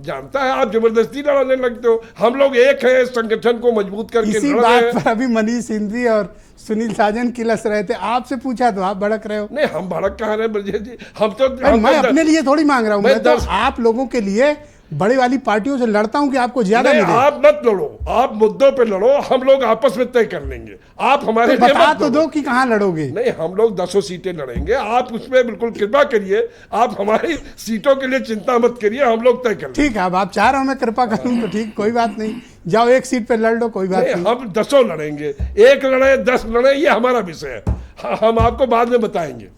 जानता है, आप जबरदस्ती लड़ाने लगते हो। हम लोग एक है, संगठन को मजबूत करके इसी लड़ रहे बात हैं। पर अभी मनीष सिंधवी और सुनील साजन किलस रहे थे, आपसे पूछा तो आप भड़क रहे हो। नहीं, हम भड़क कहाँ रहे ब्रजेश जी? हम तो मैं अपने लिए थोड़ी मांग रहा हूँ, मैं तो 10 आप लोगों के लिए बड़ी वाली पार्टियों से लड़ता हूं कि आपको ज्यादा नहीं, मिले। आप मत लड़ो, आप मुद्दों पे लड़ो, हम लोग आपस में तय कर लेंगे। आप हमारे तो लिए बता मत तो लड़ो। दो कि कहाँ लड़ोगे। नहीं, हम लोग 10 सीटें लड़ेंगे, आप उसमें बिल्कुल कृपा करिए। आप हमारी सीटों के लिए चिंता मत करिए, हम लोग तय कर लेंगे। ठीक है, अब आप चाह रहे हो मैं कृपा करूं तो ठीक, कोई बात नहीं, जाओ एक सीट पे लड़ लो, कोई बात नहीं, नहीं। हम 10 लड़ेंगे, 1 लड़े 10 लड़े, ये हमारा विषय है। हम आपको बाद में बताएंगे।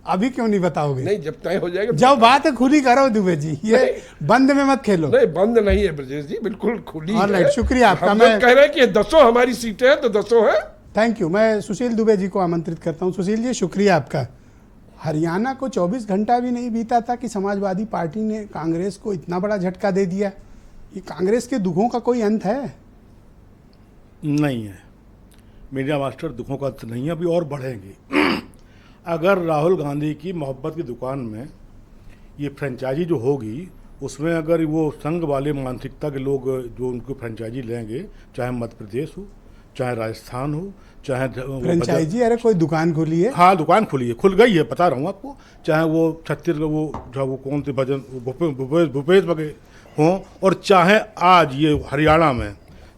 अभी क्यों नहीं बताओगे? नहीं, जब तय हो जाएगा। जब बात है खुली करो दुबे जी, ये बंद में मत खेलो। नहीं, बंद नहीं है ब्रजेश जी, बिल्कुल खुली और है। शुक्रिया आपका। हम मैं लोग कह रहे हैं कि 10 हमारी सीटें हैं तो 10 है। Thank you. मैं सुशील दुबे जी को आमंत्रित करता हूं। सुशील जी, शुक्रिया आपका। हरियाणा को 24 घंटा भी नहीं बीता था कि समाजवादी पार्टी ने कांग्रेस को इतना बड़ा झटका दे दिया। ये कांग्रेस के दुखों का कोई अंत है? नहीं है मीडिया मास्टर, दुखों का अंत नहीं है, अभी और बढ़ेंगे। अगर राहुल गांधी की मोहब्बत की दुकान में ये फ्रेंचाइजी जो होगी, उसमें अगर वो संघ वाले मानसिकता के लोग जो उनको फ्रेंचाइजी लेंगे, चाहे मध्य प्रदेश हो, चाहे राजस्थान हो, चाहे फ्रेंचाइजी? अरे कोई दुकान खुली है? हाँ, दुकान खुली है, खुल गई है, बता रहा हूँ आपको। चाहे वो छत्तीसगढ़ वो कौन से भजन भूपेश बघेल हों, और चाहे आज ये हरियाणा में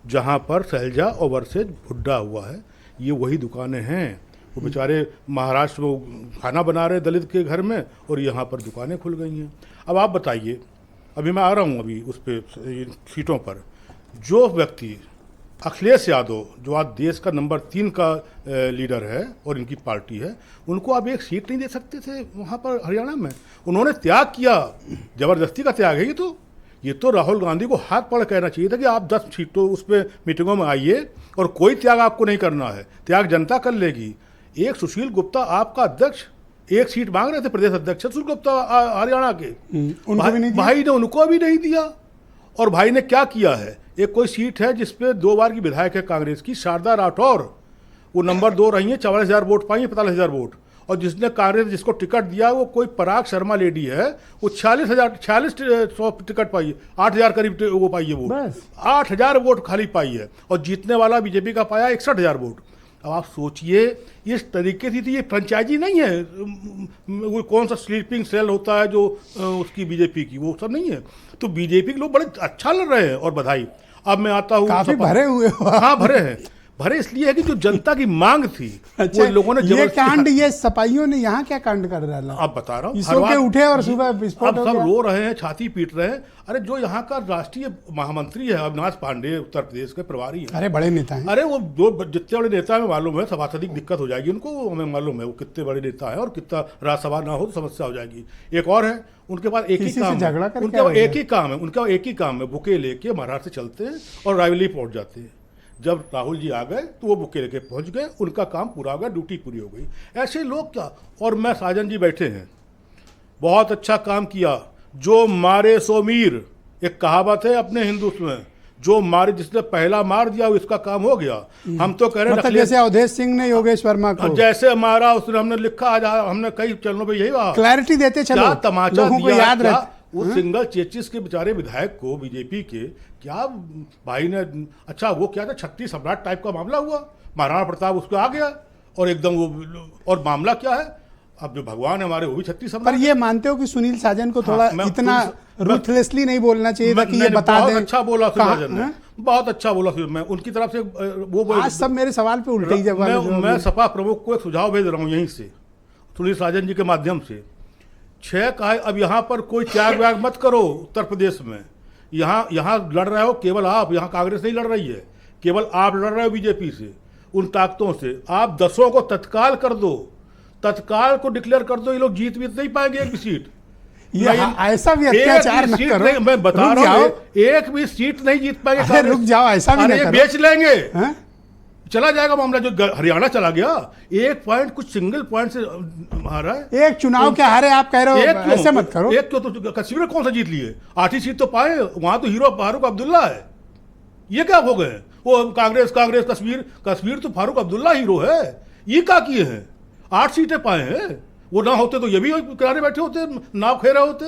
जहाँ पर शैलजा और वर्सेज हुड्डा हुआ है, ये वही दुकानें हैं। वो बेचारे महाराष्ट्र में खाना बना रहे दलित के घर में, और यहाँ पर दुकानें खुल गई हैं। अब आप बताइए, अभी मैं आ रहा हूँ अभी उस पर सीटों पर, जो व्यक्ति अखिलेश यादव जो आज देश का नंबर 3 का लीडर है और इनकी पार्टी है, उनको आप एक सीट नहीं दे सकते थे वहाँ पर हरियाणा में? उन्होंने त्याग किया, ज़बरदस्ती का त्याग है ये तो राहुल गांधी को हाथ पड़ कहना चाहिए था कि आप 10 सीटों उस पर मीटिंगों में आइए, और कोई त्याग आपको नहीं करना है, त्याग जनता कर लेगी। एक सुशील गुप्ता आपका अध्यक्ष 1 सीट मांग रहे थे, प्रदेश अध्यक्ष सुशील गुप्ता हरियाणा के, उनको भी नहीं दिया? भाई ने उनको भी नहीं दिया। और भाई ने क्या किया है, एक कोई सीट है जिसपे 2 बार की विधायक है कांग्रेस की, शारदा राठौर, वो नंबर 2 रही है, 44,000 वोट पाई है, 45,000 वोट। और जिसने कांग्रेस जिसको टिकट दिया वो कोई पराग शर्मा लेडी है, वो 46,000 टिकट पाई है, 8,000 करीब वो पाई है वोट, 8,000 वोट खाली पाई है। और जीतने वाला बीजेपी का पाया 61,000 वोट। अब आप सोचिए, इस तरीके से ये फ्रेंचाइजी नहीं है, वो कौन सा स्लीपिंग सेल होता है जो उसकी बीजेपी की, वो सब नहीं है। तो बीजेपी के लोग बड़े अच्छा लड़ रहे हैं, और बधाई। अब मैं आता हूँ, काफी भरे हुए हो। हाँ, भरे हैं। भरे इसलिए है कि जो जनता की मांग थी अच्छा, वो लोगों ने ये जबरदस्ती कांड, ये सपाइयों ने यहाँ क्या कांड कर डाला? अब बता रहा हूँ, सो के उठे और सुबह विस्फोट अब हो सब गया। रो रहे हैं, छाती पीट रहे हैं। अरे जो यहाँ का राष्ट्रीय महामंत्री है अविनाश पांडे, उत्तर प्रदेश के प्रभारी है, अरे बड़े नेता हैं। अरे वो जो जितने बड़े नेता हमें मालूम है, सभासद की दिक्कत हो जाएगी उनको, हमें मालूम है वो कितने बड़े नेता है, और कितना राज्यसभा ना हो तो समस्या हो जाएगी। एक और है, उनके पास एक ही किसी से काम झगड़ा है, करके उनका आए एक ही काम है, उनका एक ही काम है, बुके लेके महाराष्ट्र से चलते हैं और रायबरेली पहुंच जाते हैं। जब राहुल जी आ गए तो वो बुके लेके पहुंच गए, उनका काम पूरा हो गया, ड्यूटी पूरी हो गई। ऐसे लोग क्या, और मैं साजन जी बैठे हैं, बहुत अच्छा काम किया। जो मारे सो मीर, एक कहावत है अपने हिंदुस्तान में, जो मारे, जिसने पहला मार दिया उसका काम हो गया। हम तो कह रहे हैं मतलब जैसे अवधेश सिंह ने योगेश वर्मा को जैसे मारा, उसने हमने लिखा, आज हमने कई चैनलों पे यही कहा, क्लैरिटी देते चलो, क्या तमाचा लोगों को दिया, याद क्या रहे। वो सिंगल चेचिस के बेचारे विधायक को, बीजेपी के, क्या भाई ने, अच्छा वो क्या था, छत्तीस सम्राट टाइप का मामला हुआ, महाराणा प्रताप उसको आ गया और एकदम वो, और मामला क्या है, अब जो भगवान है हमारे वो भी 36 सम्राट। पर ये मानते हो कि सुनील साजन को थोड़ा मैं इतना रूथलेसली नहीं बोलना चाहिए था कि ये नहीं, बता बहुत दें? अच्छा बोला कहाँ- सुनील ने, हाँ? बहुत अच्छा बोला सुनील। मैं उनकी तरफ से वो आज सब मेरे सवाल पे उल्टे ही जवाब। मैं सपा प्रमुख को एक सुझाव भेज रहा हूँ यहीं से, सुनील साजन जी के माध्यम से। 6 का है, अब यहाँ पर कोई त्याग व्याग मत करो। उत्तर प्रदेश में यहाँ लड़ रहे हो केवल आप, यहाँ कांग्रेस नहीं लड़ रही है, केवल आप लड़ रहे हो बीजेपी से, उन ताकतों से। आप 10 को तत्काल कर दो, तत्काल को डिक्लेयर कर दो, ये लोग जीत नहीं पाएंगे एक भी सीट। ये ऐसा भी अत्याचार न करो। मैं बता रहा हूँ, एक भी सीट नहीं जीत पाएंगे। अरे रुक जाओ, ऐसा भी अरे न करो। बेच लेंगे, हाँ? चला जाएगा मामला। जो हरियाणा चला गया, 1 पॉइंट कुछ सिंगल पॉइंट से हारा है। एक चुनाव क्या हारे आप कह रहे हो, ऐसे मत करो। एक क्यों, तो कश्मीर में कौन सा जीत लिए, 8 ही सीट तो पाए, वहां तो हीरो फारूक अब्दुल्ला है। ये क्या हो गए, वो कांग्रेस कश्मीर तो फारूक अब्दुल्ला हीरो है। ये क्या किए हैं, 8 सीटें पाए हैं। वो ना होते तो ये भी किनारे बैठे होते, नाव खेल रहे होते।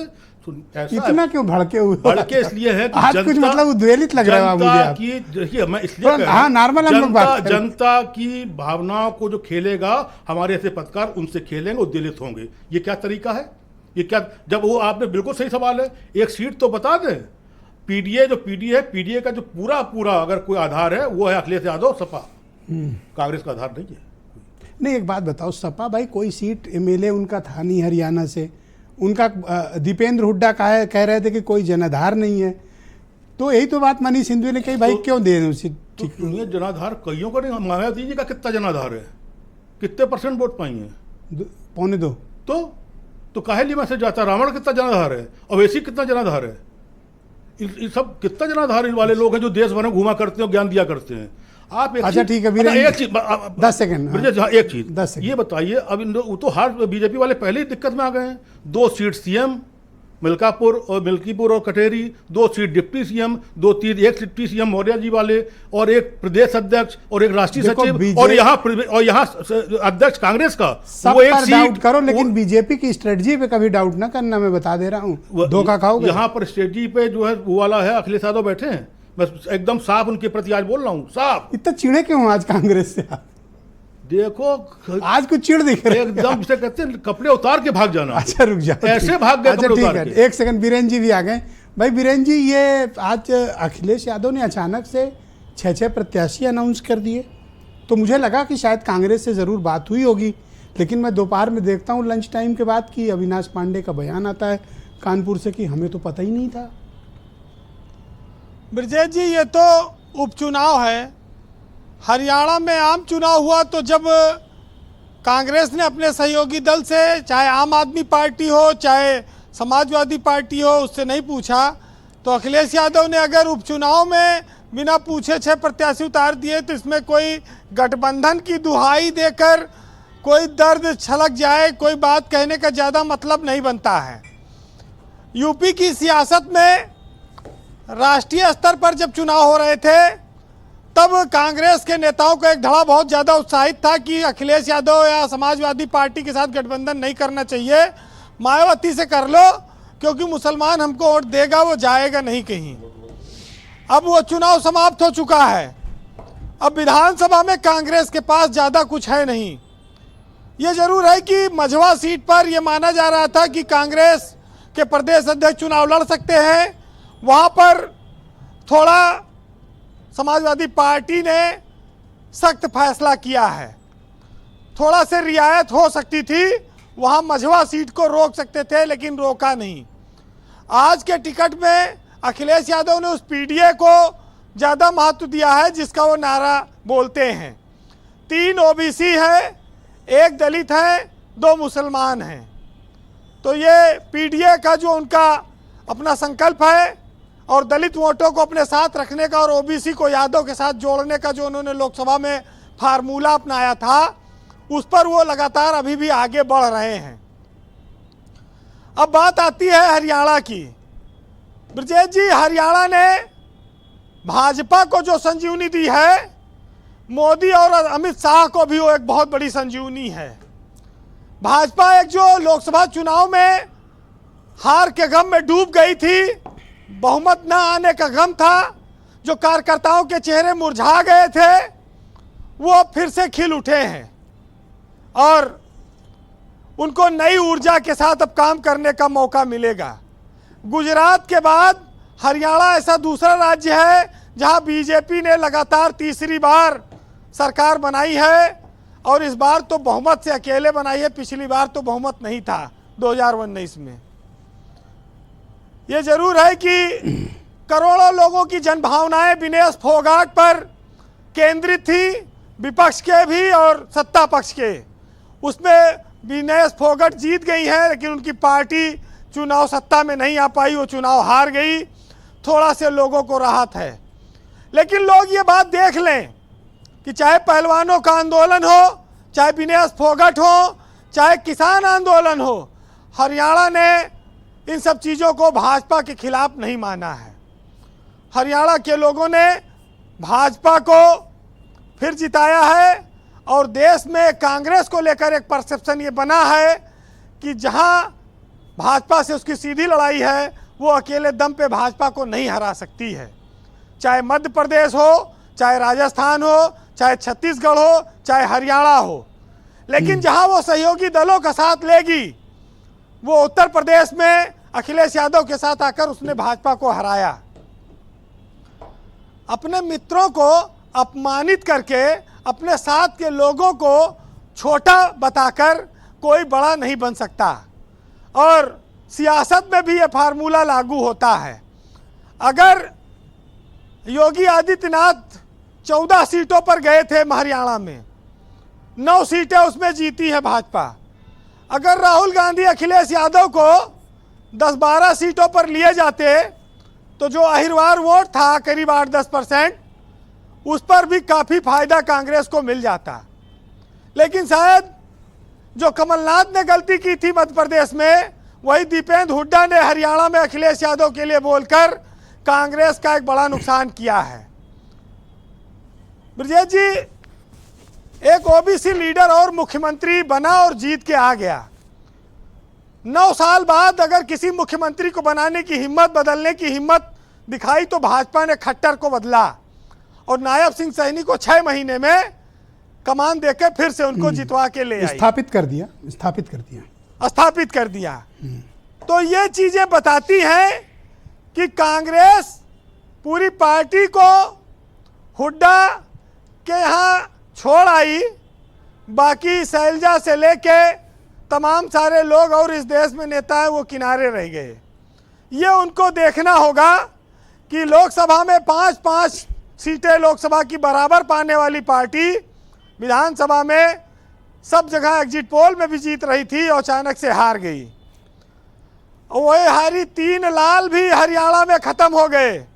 इतना क्यों भड़के हुए? भड़के इसलिए है कि आज कुछ मतलब उद्वेलित लग रहा है मुझे आप। देखिए मैं इसलिए कह रहा हूं, हाँ, नॉर्मल हम लोग बात करें। जनता की भावनाओं को जो खेलेगा, हमारे ऐसे पत्रकार उनसे खेलेंगे, उद्वेलित होंगे। ये क्या तरीका है, ये क्या, जब वो आपने बिल्कुल सही सवाल है, एक सीट तो बता दें। पीडीए का जो पूरा अगर कोई आधार है वो है अखिलेश यादव, सपा। कांग्रेस का आधार नहीं है। नहीं, एक बात बताओ, सपा भाई कोई सीट एमएलए उनका था नहीं हरियाणा से, उनका दीपेंद्र हुड्डा कह रहे थे कि कोई जनाधार नहीं है, तो यही तो बात मनीष सिंधु ने कही, भाई क्यों दे उसी। तो सुनिए, जनाधार कईयों का नहीं, मायावती जी का कितना जनाधार है, कितने % वोट पाई है, 2.25। तो काहे लिए मैसेज जाता, रावण कितना जनाधार है, अवैसी कितना जनाधार है, ये सब कितना जनाधार वाले लोग हैं जो देश भर में घुमा करते हैं, ज्ञान दिया करते हैं। आप अच्छा ठीक है, एक चीज 10 सेकंड, एक चीज ये बताइए, अब वो तो हार बीजेपी वाले पहले ही दिक्कत में आ गए हैं। 2 सीट सीएम मिल्कीपुर और Kateri, 2 seat deputy CM, 2-3, 1 deputy CM Maurya ji वाले, और एक प्रदेश अध्यक्ष और एक राष्ट्रीय सचिव, और यहाँ अध्यक्ष कांग्रेस का। वो एक सीट डाउट करो, लेकिन बीजेपी की स्ट्रेटजी पे कभी डाउट ना करना, मैं बता दे रहा हूँ, धोखा खाओगे। यहाँ पर स्ट्रेटजी पे जो है वो वाला है, अखिलेश यादव बैठे हैं। मैं एकदम साफ उनके प्रति आज बोल रहा हूँ, साफ। इतना चिड़े क्यों आज कांग्रेस से आप? देखो आज कुछ चिड़ दिख रहे एकदम से कहते हैं कपड़े उतार के भाग जाना। अच्छा रुक जाओ, ऐसे भाग गए। अच्छा ठीक है, 1 सेकंड, बीरेन जी भी आ गए। भाई बीरेन जी, ये आज अखिलेश यादव ने अचानक से 6 प्रत्याशी अनाउंस कर दिए, तो मुझे लगा कि शायद कांग्रेस से ज़रूर बात हुई होगी, लेकिन मैं दोपहर में देखता हूँ लंच टाइम के बाद कि अविनाश पांडे का बयान आता है कानपुर से कि हमें तो पता ही नहीं था। ब्रजेश जी, ये तो उपचुनाव है। हरियाणा में आम चुनाव हुआ तो जब कांग्रेस ने अपने सहयोगी दल से, चाहे आम आदमी पार्टी हो चाहे समाजवादी पार्टी हो, उससे नहीं पूछा, तो अखिलेश यादव ने अगर उपचुनाव में बिना पूछे 6 प्रत्याशी उतार दिए, तो इसमें कोई गठबंधन की दुहाई देकर कोई दर्द छलक जाए, कोई बात कहने का ज़्यादा मतलब नहीं बनता है। यूपी की सियासत में राष्ट्रीय स्तर पर जब चुनाव हो रहे थे, तब कांग्रेस के नेताओं का एक धड़ा बहुत ज़्यादा उत्साहित था कि अखिलेश यादव या समाजवादी पार्टी के साथ गठबंधन नहीं करना चाहिए, मायावती से कर लो, क्योंकि मुसलमान हमको वोट देगा, वो जाएगा नहीं कहीं। अब वो चुनाव समाप्त हो चुका है, अब विधानसभा में कांग्रेस के पास ज़्यादा कुछ है नहीं। ये जरूर है कि मझवा सीट पर यह माना जा रहा था कि कांग्रेस के प्रदेश अध्यक्ष चुनाव लड़ सकते हैं, वहाँ पर थोड़ा समाजवादी पार्टी ने सख्त फैसला किया है। थोड़ा से रियायत हो सकती थी, वहाँ मझवा सीट को रोक सकते थे, लेकिन रोका नहीं। आज के टिकट में अखिलेश यादव ने उस पीडीए को ज़्यादा महत्व दिया है जिसका वो नारा बोलते हैं। 3 ओबीसी है, 1 दलित है, 2 मुसलमान हैं। तो ये पीडीए का जो उनका अपना संकल्प है और दलित वोटों को अपने साथ रखने का और ओबीसी को यादव के साथ जोड़ने का जो उन्होंने लोकसभा में फार्मूला अपनाया था, उस पर वो लगातार अभी भी आगे बढ़ रहे हैं। अब बात आती है हरियाणा की। ब्रजेश जी, हरियाणा ने भाजपा को जो संजीवनी दी है, मोदी और अमित शाह को भी वो एक बहुत बड़ी संजीवनी है। भाजपा एक जो लोकसभा चुनाव में हार के गम में डूब गई थी, बहुमत न आने का गम था, जो कार्यकर्ताओं के चेहरे मुरझा गए थे, वो अब फिर से खिल उठे हैं और उनको नई ऊर्जा के साथ अब काम करने का मौका मिलेगा। गुजरात के बाद हरियाणा ऐसा दूसरा राज्य है जहां बीजेपी ने लगातार तीसरी बार सरकार बनाई है और इस बार तो बहुमत से अकेले बनाई है। पिछली बार तो बहुमत नहीं था 2019 में। ये जरूर है कि करोड़ों लोगों की जनभावनाएं विनेश फोगाट पर केंद्रित थी, विपक्ष के भी और सत्ता पक्ष के। उसमें विनेश फोगाट जीत गई है, लेकिन उनकी पार्टी चुनाव सत्ता में नहीं आ पाई, वो चुनाव हार गई। थोड़ा से लोगों को राहत है, लेकिन लोग ये बात देख लें कि चाहे पहलवानों का आंदोलन हो, चाहे विनेश फोगाट हो, चाहे किसान आंदोलन हो, हरियाणा ने इन सब चीज़ों को भाजपा के खिलाफ नहीं माना है। हरियाणा के लोगों ने भाजपा को फिर जिताया है और देश में कांग्रेस को लेकर एक परसेप्शन ये बना है कि जहां भाजपा से उसकी सीधी लड़ाई है, वो अकेले दम पे भाजपा को नहीं हरा सकती है। चाहे मध्य प्रदेश हो, चाहे राजस्थान हो, चाहे छत्तीसगढ़ हो, चाहे हरियाणा हो, लेकिन जहां वो सहयोगी दलों का साथ लेगी, वो उत्तर प्रदेश में अखिलेश यादव के साथ आकर उसने भाजपा को हराया। अपने मित्रों को अपमानित करके अपने साथ के लोगों को छोटा बताकर कोई बड़ा नहीं बन सकता और सियासत में भी ये फार्मूला लागू होता है। अगर योगी आदित्यनाथ 14 सीटों पर गए थे हरियाणा में, 9 सीटें उसमें जीती है भाजपा। अगर राहुल गांधी अखिलेश यादव को 10-12 सीटों पर लिए जाते तो जो अहिरवार वोट था करीब 8-10%, उस पर भी काफ़ी फायदा कांग्रेस को मिल जाता। लेकिन शायद जो कमलनाथ ने गलती की थी मध्य प्रदेश में, वही दीपेंद्र हुड्डा ने हरियाणा में अखिलेश यादव के लिए बोलकर कांग्रेस का एक बड़ा नुकसान किया है। ब्रजेश जी, एक ओबीसी लीडर और मुख्यमंत्री बना और जीत के आ गया। 9 साल बाद अगर किसी मुख्यमंत्री को बनाने की हिम्मत, बदलने की हिम्मत दिखाई तो भाजपा ने खट्टर को बदला और नायब सिंह सैनी को 6 महीने में कमान देकर फिर से उनको जितवा के ले आई, स्थापित कर दिया। तो ये चीजें बताती हैं कि कांग्रेस पूरी पार्टी को हुड्डा के यहाँ छोड़ आई, बाकी शैलजा से लेके तमाम सारे लोग और इस देश में नेता हैं वो किनारे रह गए। ये उनको देखना होगा कि लोकसभा में 5-5 सीटें लोकसभा की बराबर पाने वाली पार्टी विधानसभा में सब जगह एग्जिट पोल में भी जीत रही थी और अचानक से हार गई। वही हारी 3 लाल भी हरियाणा में खत्म हो गए,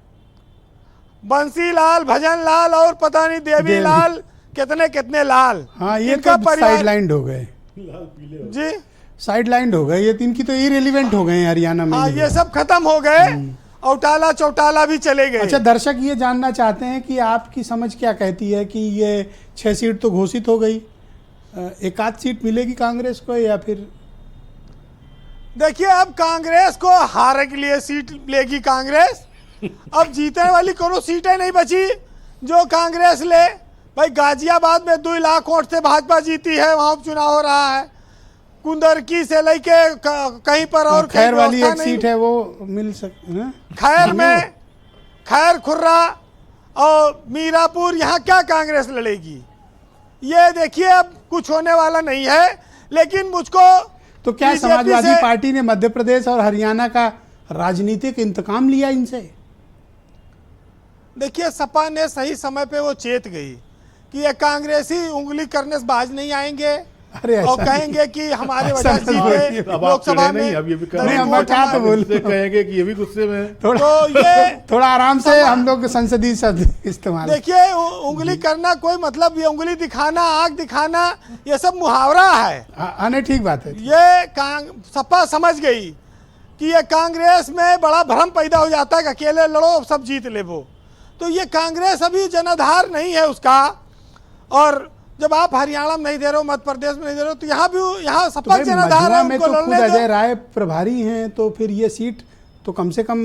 बंसी लाल, भजन लाल और पता नहीं देवी लाल, कितने लाल। हाँ, ये तो साइडलाइंड हो गए जी, साइडलाइंड हो गए, ये इनकी तो इरेलीवेंट हो गए हरियाणा में। हाँ, ये सब खत्म हो गए, औटाला चौटाला भी चले गए। अच्छा, दर्शक ये जानना चाहते हैं कि आपकी समझ क्या कहती है कि ये 6 सीट तो घोषित हो गई, एक आध सीट मिलेगी कांग्रेस को या फिर? देखिए, अब कांग्रेस को हारने के लिए सीट लेगी कांग्रेस। अब जीतने वाली कोनो सीटें नहीं बची जो कांग्रेस ले। भाई, गाजियाबाद में 2 लाख वोट से भाजपा जीती है, वहां उपचुनाव हो रहा है। कुंदरकी से लेके कहीं पर और खैर वाली एक सीट है वो मिल सकती है। खैर में, खैर खुर्रा और मीरापुर, यहाँ क्या कांग्रेस लड़ेगी? ये देखिए अब कुछ होने वाला नहीं है। लेकिन मुझको तो क्या बीजेपी समाजवादी से- पार्टी ने मध्य प्रदेश और हरियाणा का राजनीतिक इंतकाम लिया इनसे? देखिए सपा ने सही समय पे वो चेत गई कि ये कांग्रेसी उंगली करने से बाज नहीं आएंगे अरे ऐसा और नहीं। कहेंगे कि हमारे ऐसा वजह नहीं से बोलिए। जीते अब आप लोकसभा चिढ़े नहीं, में। अब ये भी कर नहीं, दलित मैं वोट क्या तो हमारे- बोल इससे कहेंगे कि ये भी गुस्से में है। थोड़ा तो ये थोड़ा आराम से हम लोग संसदीय शब्द इस्तेमाल। देखिए उंगली करना कोई मतलब, ये उंगली दिखाना, आंख दिखाना, ये सब मुहावरा है। नहीं, ठीक बात है। ये सपा समझ गई कि ये कांग्रेस में बड़ा भ्रम पैदा हो जाता है कि अकेले लड़ो सब जीत ले वो। तो ये कांग्रेस अभी जनाधार नहीं है उसका। और जब आप हरियाणा में नहीं दे रहे हो, मध्य प्रदेश में नहीं दे रहे हो, तो यहाँ भी यहाँ तो सपा भाई जनाधार मझुआ है, में उनको तो खुद लड़ने अजय दो। राय प्रभारी हैं, तो फिर ये सीट तो कम से कम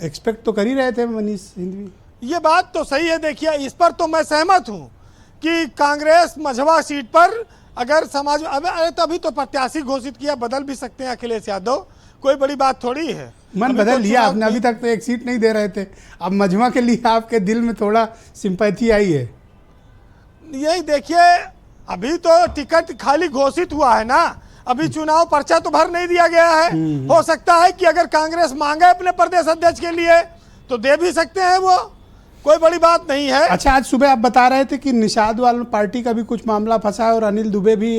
एक्सपेक्ट तो कर ही रहे थे मनीष सिंघवी। ये बात तो सही है। देखिए इस पर तो मैं सहमत हूँ कि कांग्रेस मझवा सीट पर अगर समाज अरे तभी तो प्रत्याशी घोषित किया, बदल भी सकते हैं अखिलेश यादव, कोई बड़ी बात थोड़ी है। मन अभी बदल तो लिया चुनाव आपने, अभी तक तो एक सीट नहीं दे रहे थे, अब मझवा के लिए आपके दिल में थोड़ा सिंपैथी आई है। यही देखिए अभी तो टिकट खाली घोषित हुआ है ना, अभी चुनाव पर्चा तो भर नहीं दिया गया है। हो सकता है कि अगर कांग्रेस मांगे अपने प्रदेश अध्यक्ष के लिए तो दे भी सकते हैं, वो कोई बड़ी बात नहीं है। अच्छा, आज सुबह आप बता रहे थे कि निषाद वाल पार्टी का भी कुछ मामला फंसा है और अनिल दुबे भी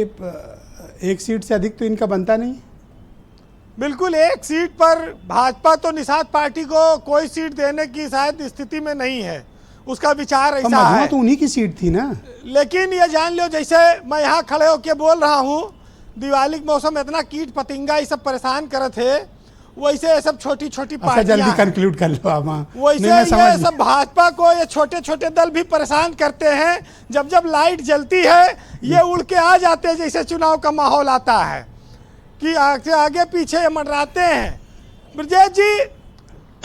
एक सीट से अधिक तो इनका बनता नहीं। बिल्कुल, एक सीट पर भाजपा तो निषाद पार्टी को कोई सीट देने की शायद स्थिति में नहीं है, उसका विचार ऐसा मझवा है। तो उन्हीं की सीट थी ना। लेकिन ये जान लो, जैसे मैं यहाँ खड़े होके बोल रहा हूँ, दिवाली के मौसम में इतना कीट पतिंगा ये सब परेशान करे थे, वैसे ये सब छोटी छोटी अच्छा, पार्टियां जल्दी हैं। कंक्लूड कर लो आप। हाँ। वैसे नहीं, मैं समझ ये गया। सब भाजपा को ये छोटे छोटे दल भी परेशान करते हैं। जब जब लाइट जलती है ये उड़ के आ जाते हैं, जैसे चुनाव का माहौल आता है कि आगे पीछे मंडराते हैं। ब्रजेश जी,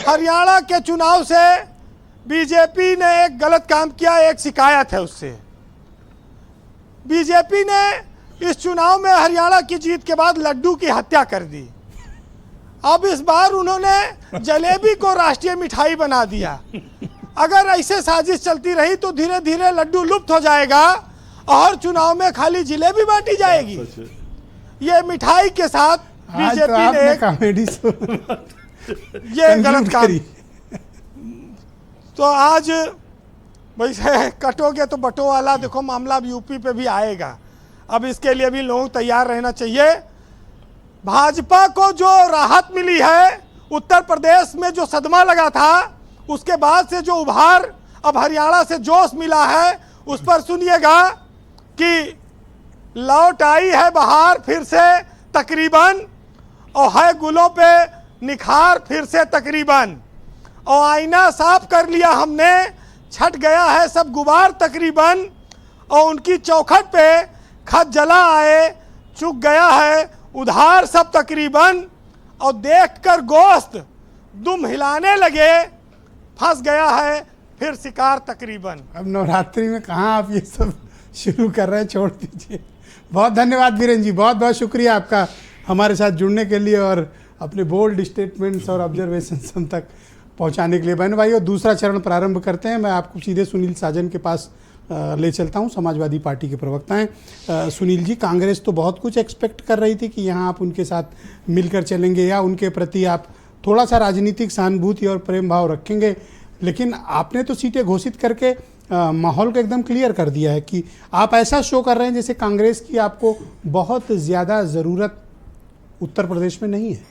हरियाणा के चुनाव से बीजेपी ने एक गलत काम किया, एक शिकायत है उससे। बीजेपी ने इस चुनाव में हरियाणा की जीत के बाद लड्डू की हत्या कर दी। अब इस बार उन्होंने जलेबी को राष्ट्रीय मिठाई बना दिया। अगर ऐसे साजिश चलती रही तो धीरे धीरे लड्डू लुप्त हो जाएगा और चुनाव में खाली जलेबी बांटी जाएगी। ये मिठाई के साथ आज तो बीजेपी ने आपने एक कॉमेडी शो ये गलत काम। करी। तो आज वैसे कटोगे तो बटो वाला देखो मामला अब यूपी पे भी आएगा। अब इसके लिए भी लोग तैयार रहना चाहिए। भाजपा को जो राहत मिली है, उत्तर प्रदेश में जो सदमा लगा था, उसके बाद से जो उभार अब हरियाणा से जोश मिला है, उस पर सुनिएगा कि लौट आई है बहार फिर से तकरीबन, और है गुलों पे निखार फिर से तकरीबन, और आईना साफ कर लिया हमने, छट गया है सब गुबार तकरीबन, और उनकी चौखट पे खत जला आए, चुक गया है उधार सब तकरीबन, और देखकर गोश्त दुम हिलाने लगे, फंस गया है फिर शिकार तकरीबन। अब नवरात्रि में कहाँ आप ये सब शुरू कर रहे हैं, छोड़ दीजिए। बहुत धन्यवाद वीरेंद्र जी, बहुत बहुत शुक्रिया आपका हमारे साथ जुड़ने के लिए और अपने बोल्ड स्टेटमेंट्स और ऑब्जर्वेशंस हम तक पहुंचाने के लिए। बहन भाइयों, दूसरा चरण प्रारंभ करते हैं। मैं आपको सीधे सुनील साजन के पास ले चलता हूं, समाजवादी पार्टी के प्रवक्ता हैं। सुनील जी, कांग्रेस तो बहुत कुछ एक्सपेक्ट कर रही थी कि यहाँ आप उनके साथ मिलकर चलेंगे या उनके प्रति आप थोड़ा सा राजनीतिक सहानुभूति और प्रेम भाव रखेंगे, लेकिन आपने तो सीटें घोषित करके माहौल को एकदम क्लियर कर दिया है कि आप ऐसा शो कर रहे हैं जैसे कांग्रेस की आपको बहुत ज़्यादा ज़रूरत उत्तर प्रदेश में नहीं है।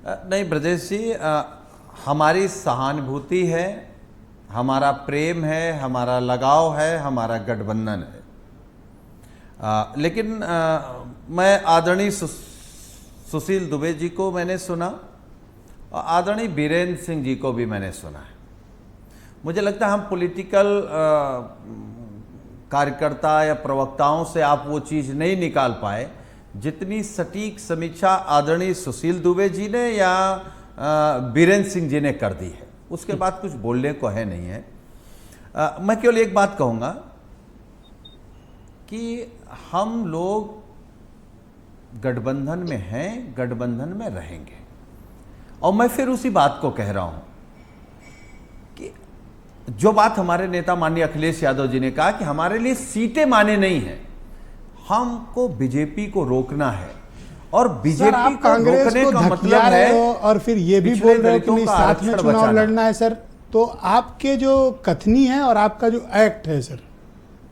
नहीं ब्रजेश जी, हमारी सहानुभूति है, हमारा प्रेम है, हमारा लगाव है, हमारा गठबंधन है। लेकिन मैं आदरणीय सुशील दुबे जी को मैंने सुना और आदरणीय बीरेंद्र सिंह जी को भी मैंने सुना है। मुझे लगता है हम पॉलिटिकल कार्यकर्ता या प्रवक्ताओं से आप वो चीज़ नहीं निकाल पाए जितनी सटीक समीक्षा आदरणीय सुशील दुबे जी ने या बीरेंद्र सिंह जी ने कर दी है। उसके बाद कुछ बोलने को है नहीं है। मैं केवल एक बात कहूँगा कि हम लोग गठबंधन में हैं, गठबंधन में रहेंगे। और मैं फिर उसी बात को कह रहा हूँ कि जो बात हमारे नेता माननीय अखिलेश यादव जी ने कहा कि हमारे लिए सीटें माने नहीं है, हमको बीजेपी को रोकना है और सर, बीजेपी आप को कांग्रेस रोकने को का मतलब धकिया रहे है हो और फिर ये भी पिछले बोल रहे हो कि दलितों नहीं का साथ में आरक्षण चुनाव बचाना। लड़ना है सर। तो आपके जो कथनी है और आपका जो एक्ट है सर,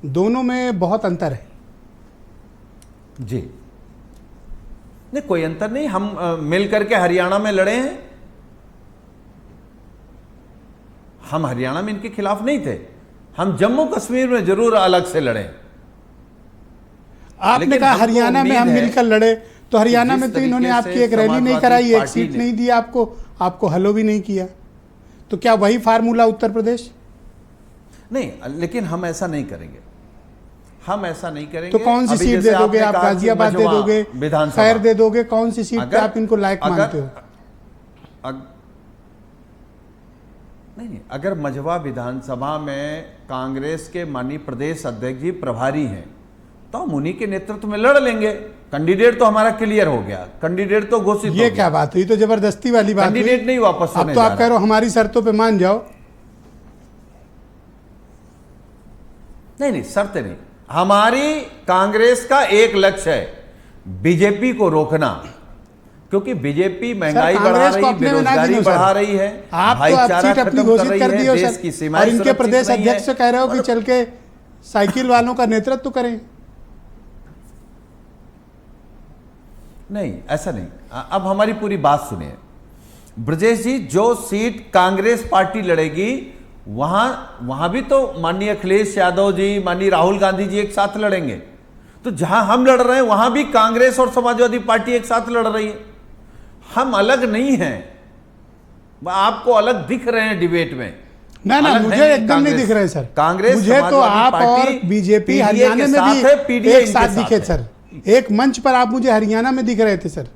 दोनों में बहुत अंतर है। जी नहीं, कोई अंतर नहीं। हम मिल करके हरियाणा में लड़े हैं, हम हरियाणा में इनके खिलाफ नहीं थे, हम जम्मू कश्मीर में जरूर अलग से लड़े। आपने लेकिन कहा हमको हरियाणा में उम्मीद हम है मिलकर लड़े, तो हरियाणा जिस में तो इन्होंने तरीके आपकी से एक रैली नहीं समाजवादी कराई, एक पार्टी सीट ने- नहीं दी आपको, आपको हलो भी नहीं किया। तो क्या वही फार्मूला उत्तर प्रदेश? नहीं, लेकिन हम ऐसा नहीं करेंगे, हम ऐसा नहीं करेंगे। तो कौन सी अभी सीट जैसे दे दोगे आपने आप? कहा कि गाजियाबाद दे मझवा दोगे, विधानसभा खैर दे दोगे, कौन सी सीट पे अगर- आप इनको लायक अगर- मानते हो? नहीं, अगर मझवा विधानसभा में कांग्रेस के माननीय प्रदेश अध्यक्ष जी प्रभारी हैं तो हम उन्हीं के नेतृत्व में लड़ लेंगे। कैंडिडेट तो हमारा क्लियर हो गया, कैंडिडेट तो घोषित ये हो क्या बात हुई? तो जबरदस्ती वाली बात हुई। कैंडिडेट नहीं वापस अब होने तो जा आप कह रहे हो हमारी शर्तों पे मान जाओ। नहीं, शर्त नहीं। हमारी कांग्रेस का एक लक्ष्य है, बीजेपी को रोकना, क्योंकि बीजेपी महंगाई बढ़ा कांग्रेस रही, को अपने में ना बेरोजगारी गिनो सर। बढ़ा रही है, आप तो भाईचारा सीट अपनी खत्म कर घोषित रही कर है, दी हो देश सर, की सीमाएं और इनके सुरक्षित प्रदेश नहीं है। अध्यक्ष से कह रहे हो कि चल के साइकिल वालों का नेतृत्व करें। नहीं, ऐसा नहीं। अब हमारी पूरी बात सुनिए ब्रजेश जी। जो सीट कांग्रेस पार्टी लड़ेगी वहां भी तो माननीय अखिलेश यादव जी, माननीय राहुल गांधी जी एक साथ लड़ेंगे। तो जहां हम लड़ रहे हैं वहां भी कांग्रेस और समाजवादी पार्टी एक साथ लड़ रही है। हम अलग नहीं हैं, आपको अलग दिख रहे हैं डिबेट में। ना अलग मुझे है एकदम नहीं दिख रहे सर। कांग्रेस, मुझे तो समाजवादी आप पार्टी और बीजेपी PDA हरियाणा के में साथ भी है, PDA एक इनके साथ दिखे है। सर। एक मंच पर आप मुझे हरियाणा में दिख रहे थे सर,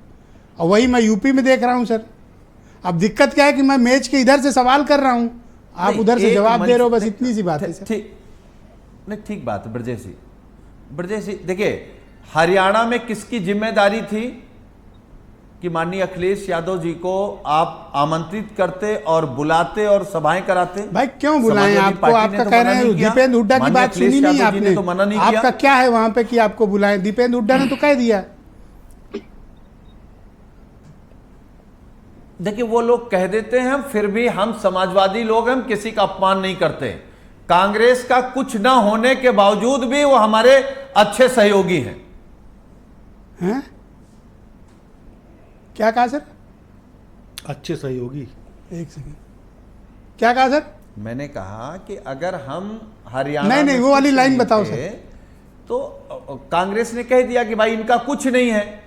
और वही मैं यूपी में देख रहा हूं सर। अब दिक्कत क्या है कि मैं मैच के इधर से सवाल कर रहा हूं, आप नहीं, उधर से एक जवाब मंच- दे रहे हो, बस नहीं, इतनी सी बात है सर। ठीक नहीं, ठीक बात है ब्रजेश जी। ब्रजेश जी देखिए, हरियाणा में किसकी जिम्मेदारी थी कि माननीय अखिलेश यादव जी को आप आमंत्रित करते और बुलाते और सभाएं कराते? भाई क्यों बुलाएं समाजवादी आपको? पार्टी आपका ने तो कह मना रहे हैं नहीं किया। दीपेंद्र हुड्डा की माननीय बात अखिलेश सुनी नहीं यादव जी ने आपने। तो मना नहीं आपका किया। क्या है वहां पे कि आपको बुलाएं? दीपेंद्र हुड्डा ने तो कह दिया। देखिए, वो लोग कह देते हैं, फिर भी हम समाजवादी लोग, हम किसी का अपमान नहीं करते। कांग्रेस का कुछ ना होने के बावजूद भी वो हमारे अच्छे सहयोगी हैं। हैं? क्या कहा सर? अच्छे सहयोगी। एक सेकंड, क्या कहा सर? मैंने कहा कि अगर हम हरियाणा नहीं, में वो वाली कुछ लाइन नहीं बताओ थे, सर। तो कांग्रेस ने कह दिया कि भाई इनका कुछ नहीं है।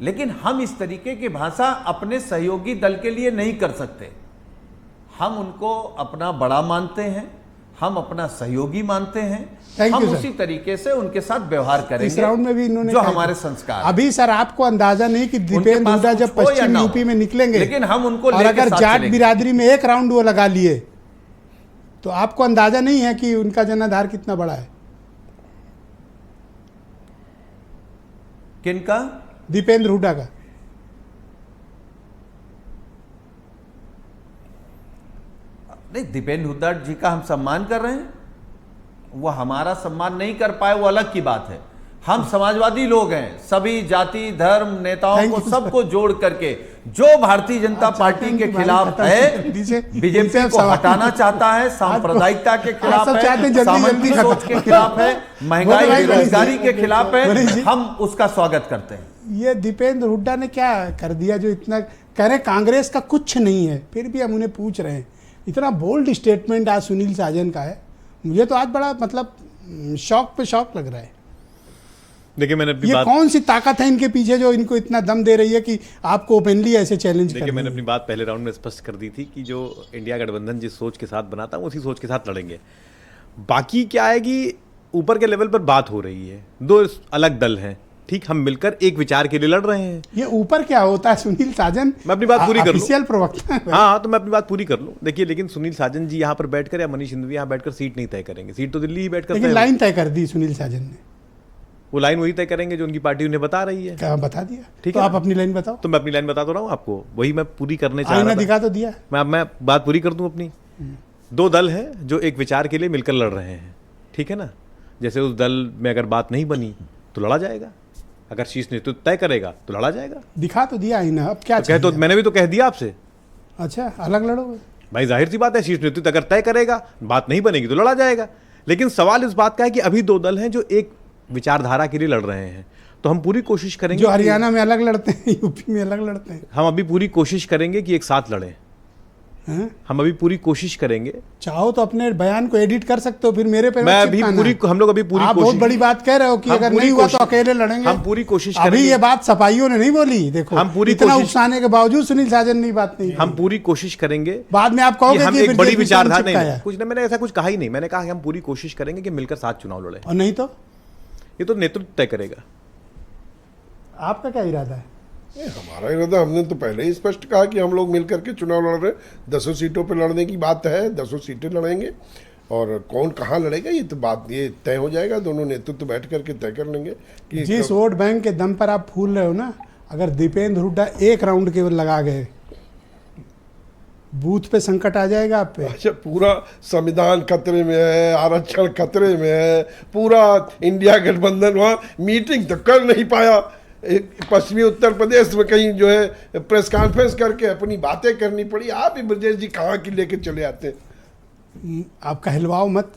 लेकिन हम इस तरीके की भाषा अपने सहयोगी दल के लिए नहीं कर सकते। हम उनको अपना बड़ा मानते हैं, हम अपना सहयोगी मानते हैं, Thank हम you, sir. उसी तरीके से उनके साथ व्यवहार इस करेंगे राउंड में भी इन्होंने जो कहा हमारे था। संस्कार। अभी सर आपको अंदाजा नहीं कि उनके दीपेंद्र पास हुड्डा कुछ जब हो या पश्चिम ना हो, यूपी में निकलेंगे, लेकिन हम उनको और लेके अगर साथ जाट चलेंगे। बिरादरी में एक राउंड वो लगा लिए, तो आपको अंदाजा नहीं है कि उनका जनाधार कितना बड़ा है। किनका? दीपेंद्र हुड्डा का। नहीं, दीपेंद्र हुड्डा जी का हम सम्मान कर रहे हैं, वो हमारा सम्मान नहीं कर पाए वो अलग की बात है। हम समाजवादी लोग हैं, सभी जाति धर्म नेताओं Thank को you, सबको जोड़ करके जो भारतीय जनता पार्टी के खिलाफ है, बीजेपी को हटाना चाहता है, सांप्रदायिकता के खिलाफ सब चाहते है, हैं जल्दी सामंती खत्म। सोच के खिलाफ है, महंगाई भाई, बेरोजगारी के खिलाफ गणेश जी। है, हम उसका स्वागत करते हैं। ये दीपेंद्र हुड्डा ने क्या कर दिया जो इतना कह रहे कांग्रेस का कुछ नहीं है, फिर भी हम उन्हें पूछ रहे हैं। इतना बोल्ड स्टेटमेंट आज सुनील साजन का है, मुझे तो आज बड़ा मतलब शौक पे शौक लग रहा है। देखिए, मैंने अपनी ये बात कौन सी ताकत है इनके पीछे जो इनको इतना दम दे रही है कि आपको ओपनली ऐसे चैलेंज कर देखिए, रही मैंने है? अपनी बात पहले राउंड में स्पष्ट कर दी थी कि जो इंडिया गठबंधन जिस सोच के साथ बना था उसी सोच के साथ लड़ेंगे। बाकी क्या है कि ऊपर के लेवल पर बात हो रही है, दो अलग दल हैं, ठीक, हम मिलकर एक विचार के लिए लड़ रहे हैं। ये ऊपर क्या होता है सुनील साजन? मैं अपनी बात पूरी कर लूं। ऑफिशियल प्रवक्ता है। हाँ, तो मैं अपनी बात पूरी कर लूं। देखिए, लेकिन सुनील साजन जी यहाँ पर बैठकर या मनीष सिंधवी यहाँ बैठकर सीट नहीं तय करेंगे, सीट तो दिल्ली ही बैठकर लेकिन तय लाइन तय कर दी सुनील साजन ने। वो लाइन वही तय करेंगे जो उनकी पार्टी उन्हें बता रही है। क्या बता दिया? ठीक तो है आप ना? अपनी लाइन बताओ। तो मैं अपनी लाइन बता तो रहा हूँ आपको, वही मैं पूरी करने चाह आईना रहा था। दिखा तो दिया। मैं बात पूरी कर दूं अपनी। दो दल हैं जो एक विचार के लिए मिलकर लड़ रहे हैं, ठीक है ना। जैसे उस दल में अगर बात नहीं बनी तो लड़ा जाएगा, अगर शीर्ष नेतृत्व तय करेगा तो लड़ा जाएगा। दिखा तो दिया ही ना, अब क्या तो मैंने भी तो कह दिया आपसे। अच्छा, अलग लड़ोगे भाई, जाहिर सी बात है, शीर्ष नेतृत्व अगर तय करेगा, बात नहीं बनेगी तो लड़ा जाएगा। लेकिन सवाल इस बात का है कि अभी दो दल हैं जो एक विचारधारा के लिए लड़ रहे हैं, तो हम पूरी कोशिश करेंगे। जो हरियाणा में अलग लड़ते हैं, यूपी में अलग लड़ते हैं। हम अभी पूरी कोशिश करेंगे कि एक साथ लड़ें। हम अभी पूरी कोशिश करेंगे। चाहो तो अपने बयान को एडिट कर सकते हो, फिर मेरे पे मैं अभी पूरी, हम लोग अभी पूरी आप बहुत बड़ी बात कह रहे हो कि अगर नहीं हुआ तो अकेले लड़ेंगे। हम पूरी कोशिश करेंगे। अभी ये बात सफाइयों ने नहीं बोली, देखो हम पूरी इतना उकसाने के बावजूद सुनील साजन ने बात नहीं, हम पूरी कोशिश करेंगे। बाद में आप कहोगे कि एक बड़ी विचारधारा नहीं, कुछ नहीं, मैंने ऐसा कुछ कहा ही नहीं। मैंने कहा कि हम पूरी कोशिश करेंगे कि मिलकर साथ चुनाव लड़े, और नहीं तो ये तो नेतृत्व तय करेगा। आपका क्या इरादा है? हमारा इरादा, हमने तो पहले ही स्पष्ट कहा कि हम लोग मिलकर के चुनाव लड़ रहे हैं। 10 सीटों पे लड़ने की बात है, 10 सीटें लड़ेंगे, और कौन कहाँ लड़ेगा ये तो बात ये तय हो जाएगा। दोनों नेतृत्व तो बैठ करके तय कर लेंगे कि जिस वोट बैंक के दम पर आप फूल रहे हो ना, अगर दीपेंद्र हुड्डा एक राउंड केवल लगा गए, बूथ पे संकट आ जाएगा आप पे। अच्छा, पूरा संविधान खतरे में है, आरक्षण खतरे में है, पूरा इंडिया गठबंधन वहाँ मीटिंग तो कर नहीं पाया। पश्चिमी उत्तर प्रदेश में कहीं जो है प्रेस कॉन्फ्रेंस करके अपनी बातें करनी पड़ी। आप ही ब्रजेश जी कहाँ की लेके चले आते हैं? आप कहलवाओ मत,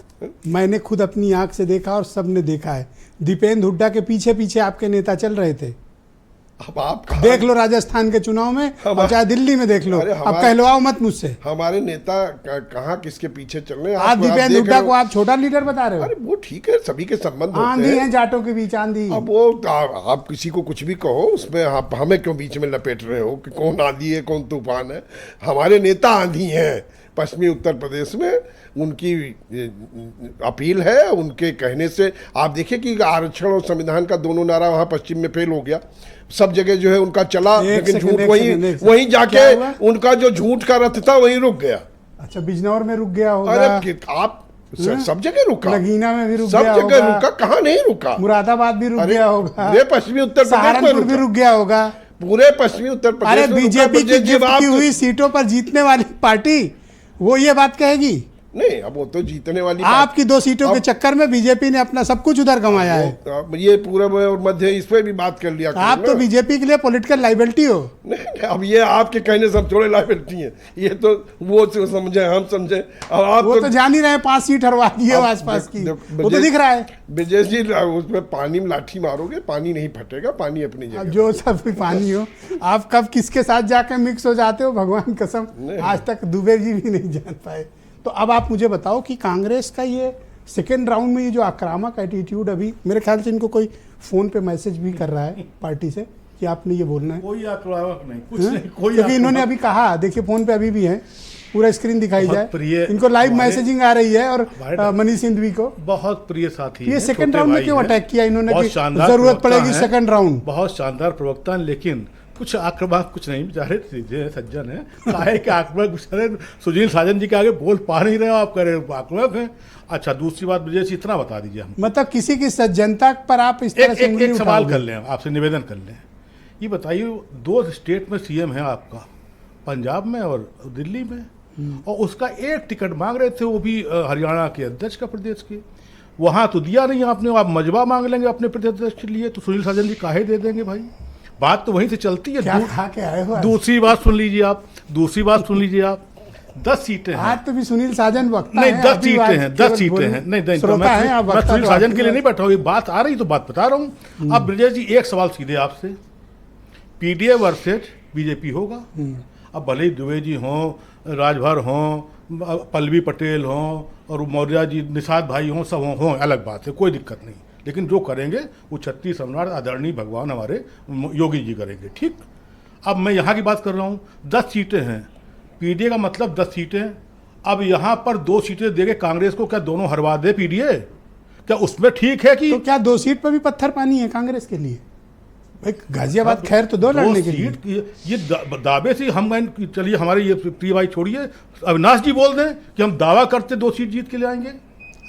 मैंने खुद अपनी आंख से देखा और सबने देखा है। दीपेंद्र हुड्डा के पीछे पीछे आपके नेता चल रहे थे। अब आप देख लो राजस्थान के चुनाव में, और चाहे दिल्ली में देख लो। अब कहलवाओ मत मुझसे। हमारे नेता कहाँ किसके पीछे चल रहे हैं? आप दीपेंद्र हुड्डा को आप छोटा लीडर बता रहे हो। अरे वो ठीक है, सभी के संबंध होते हैं। आंधी है जाटों के बीच, आंधी। अब वो आप किसी को कुछ भी कहो, उसमें आप हमें क्यों बीच में लपेट रहे हो कि कौन आंधी है कौन तूफान है? हमारे नेता आंधी हैं पश्चिमी उत्तर प्रदेश में। उनकी अपील है, उनके कहने से आप देखिए कि आरक्षण और संविधान का दोनों नारा वहाँ पश्चिम में फेल हो गया। सब जगह जो है उनका चला, लेकिन झूठ वहीं जाके उनका जो झूठ का रथ था वहीं रुक गया। अच्छा, बिजनौर में रुक गया होगा। अरे आप सब जगह रुका, लगीना में भी रुक सब गया जगह होगा। रुका, कहाँ नहीं रुका? मुरादाबाद भी रुक गया होगा, ये पश्चिमी उत्तर सहारनपुर भी रुक गया होगा, पूरे पश्चिमी उत्तर प्रदेश। अरे बीजेपी की गिफ्ट की हुई सीटों पर जीतने वाली पार्टी वो ये बात कहेगी? नहीं, अब वो तो जीतने वाली आपकी 2 सीटों के चक्कर में बीजेपी ने अपना सब कुछ उधर गंवाया है। ये पूरब और मध्य इस पे भी बात कर लिया। आप तो बीजेपी के लिए पॉलिटिकल लाइबिलिटी हो। नहीं, अब ये आपके कहने से हम थोड़े लाइबिलिटी हैं, ये तो वो समझे हम समझे। अब आप वो तो जान ही रहे 5 सीट हरवा दी है आसपास की, वो तो दिख रहा है। ब्रजेश जी, उसमें पानी में लाठी मारोगे, पानी नहीं फटेगा, पानी अपनी जगह। जो सब भी पानी हो, आप कब किसके साथ जाके मिक्स हो जाते हो भगवान कसम, आज तक दुबे जी भी नहीं जान पाए। तो अब आप मुझे बताओ कि कांग्रेस का ये सेकेंड राउंड में ये जो आक्रामक एटीट्यूड, अभी मेरे ख्याल से इनको कोई फोन पे मैसेज भी कर रहा है पार्टी से कि आपने ये बोलना है। कोई आक्रामक नहीं, कुछ नहीं, कोई। क्योंकि इन्होंने अभी कहा, देखिए फोन पे अभी भी है, पूरा स्क्रीन दिखाई जाए, इनको लाइव मैसेजिंग आ रही है। और मनीष सिंधवी को बहुत प्रिय साथी, ये सेकंड राउंड में क्यों अटैक किया इन्होंने कि जरूरत पड़ेगी सेकंड राउंड? बहुत शानदार प्रवक्ता है, लेकिन कुछ आक्रामक कुछ नहीं, बेचारे सीधे सज्जन है। काहे के आक्रामक बेचारे सुनील साजन जी के आगे बोल पा नहीं रहे हो, आप कह रहे हो आक्रामक है। अच्छा, दूसरी बात मुझे इतना बता दीजिए, हम मतलब किसी की सज्जनता पर आप इस तरह से एक सवाल कर लें, आपसे निवेदन कर लें। ये बताइए, 2 स्टेट में सीएम है आपका, पंजाब में और दिल्ली में, और उसका एक टिकट मांग रहे थे, वो भी हरियाणा के अध्यक्ष का, प्रदेश के। वहाँ तो दिया नहीं आपने, आप मजबा मांग लेंगे अपने प्रदेश अध्यक्ष के लिए, तो सुनील साजन जी काहे दे देंगे भाई? बात तो वहीं से चलती है। क्या खा के आए हो? दूसरी बात सुन लीजिए आप, 10 सीटें हैं। आज तो भी सुनील साजन वक्ता नहीं, 10 सीटें हैं, 10 सीटें हैं। नहीं, मैं सुनील साजन के लिए नहीं बैठा हूँ, ये बात आ रही तो बात बता रहा हूँ। अब ब्रजेश जी, एक सवाल सीधे आपसे, पीडीए वर्सेज बीजेपी होगा। अब भले ही दुबे जी हों, राजभर हों, पल्लवी पटेल हों, और मौर्य जी, निषाद भाई हों, सब हों, अलग बात है, कोई दिक्कत नहीं। लेकिन जो करेंगे वो छत्तीस सम्राट आदरणीय भगवान हमारे योगी जी करेंगे, ठीक। अब मैं यहाँ की बात कर रहा हूँ, 10 सीटें हैं, पीडीए का मतलब 10 सीटें। अब यहाँ पर 2 सीटें देके कांग्रेस को क्या दोनों हरवा दे पीडीए? क्या उसमें ठीक है कि तो क्या 2 सीट पर भी पत्थर पानी है कांग्रेस के लिए? भाई गाजियाबाद खैर तो 2 लड़ने के लिए। ये दावे से हम, चलिए हमारे ये प्रिय भाई छोड़िए, अविनाश जी बोल दें कि हम दावा करते 2 सीट जीत के ले आएंगे।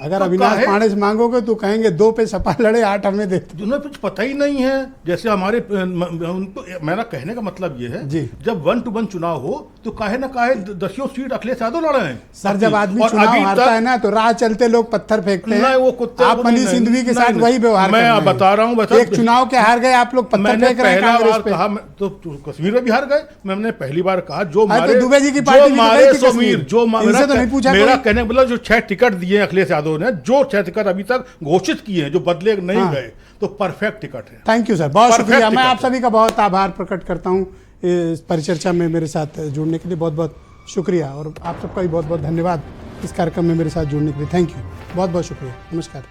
अगर तो अविनाश काहे- पांडे से मांगोगे तो कहेंगे 2 पे सपा लड़े 8 हमें दे। उन्हें कुछ पता ही नहीं है। जैसे हमारे उनको मेरा कहने का मतलब ये है जी। जब 1 to 1 चुनाव हो तो काहे ना काहे 10 सीट अखिलेश यादव लड़े हैं। सर जब आदमी और चुनाव अभी हारता तक- है ना तो राह चलते लोग पत्थर फेंकते हैं। नहीं, वो कुत्ते आप वो मनीष नहीं- सिंधवी के नहीं, साथ नहीं। वही व्यवहार मैं कर रहे हैं। बता रहा हूँ, बता- एक चुनाव के हार गए आप लोग पत्थर मैंने फेंक रहे हैं पहला कांग्रेस बार पे। कहा तो कश्मीर में भी हार गए। मैंने पहली बार कहा जो हाँ, तो मारे दुबे जी की पार्टी भी तो मारे गई थी समीर कश्मीर। जो इनसे तो नहीं पूछा मेरा कोई। कहने का मतलब जो 6 टिकट दिए अखिलेश यादव ने, जो 6 टिकट अभी तक घोषित किए हैं जो बदले नहीं हाँ। गए, तो परफेक्ट टिकट है। थैंक यू सर, बहुत Perfect शुक्रिया। मैं टिकट आप सभी का बहुत आभार प्रकट करता हूँ इस परिचर्चा में मेरे साथ जुड़ने के लिए। बहुत बहुत शुक्रिया और आप सबका भी बहुत बहुत धन्यवाद इस कार्यक्रम में मेरे साथ जुड़ने के लिए। थैंक यू, बहुत बहुत शुक्रिया। नमस्कार।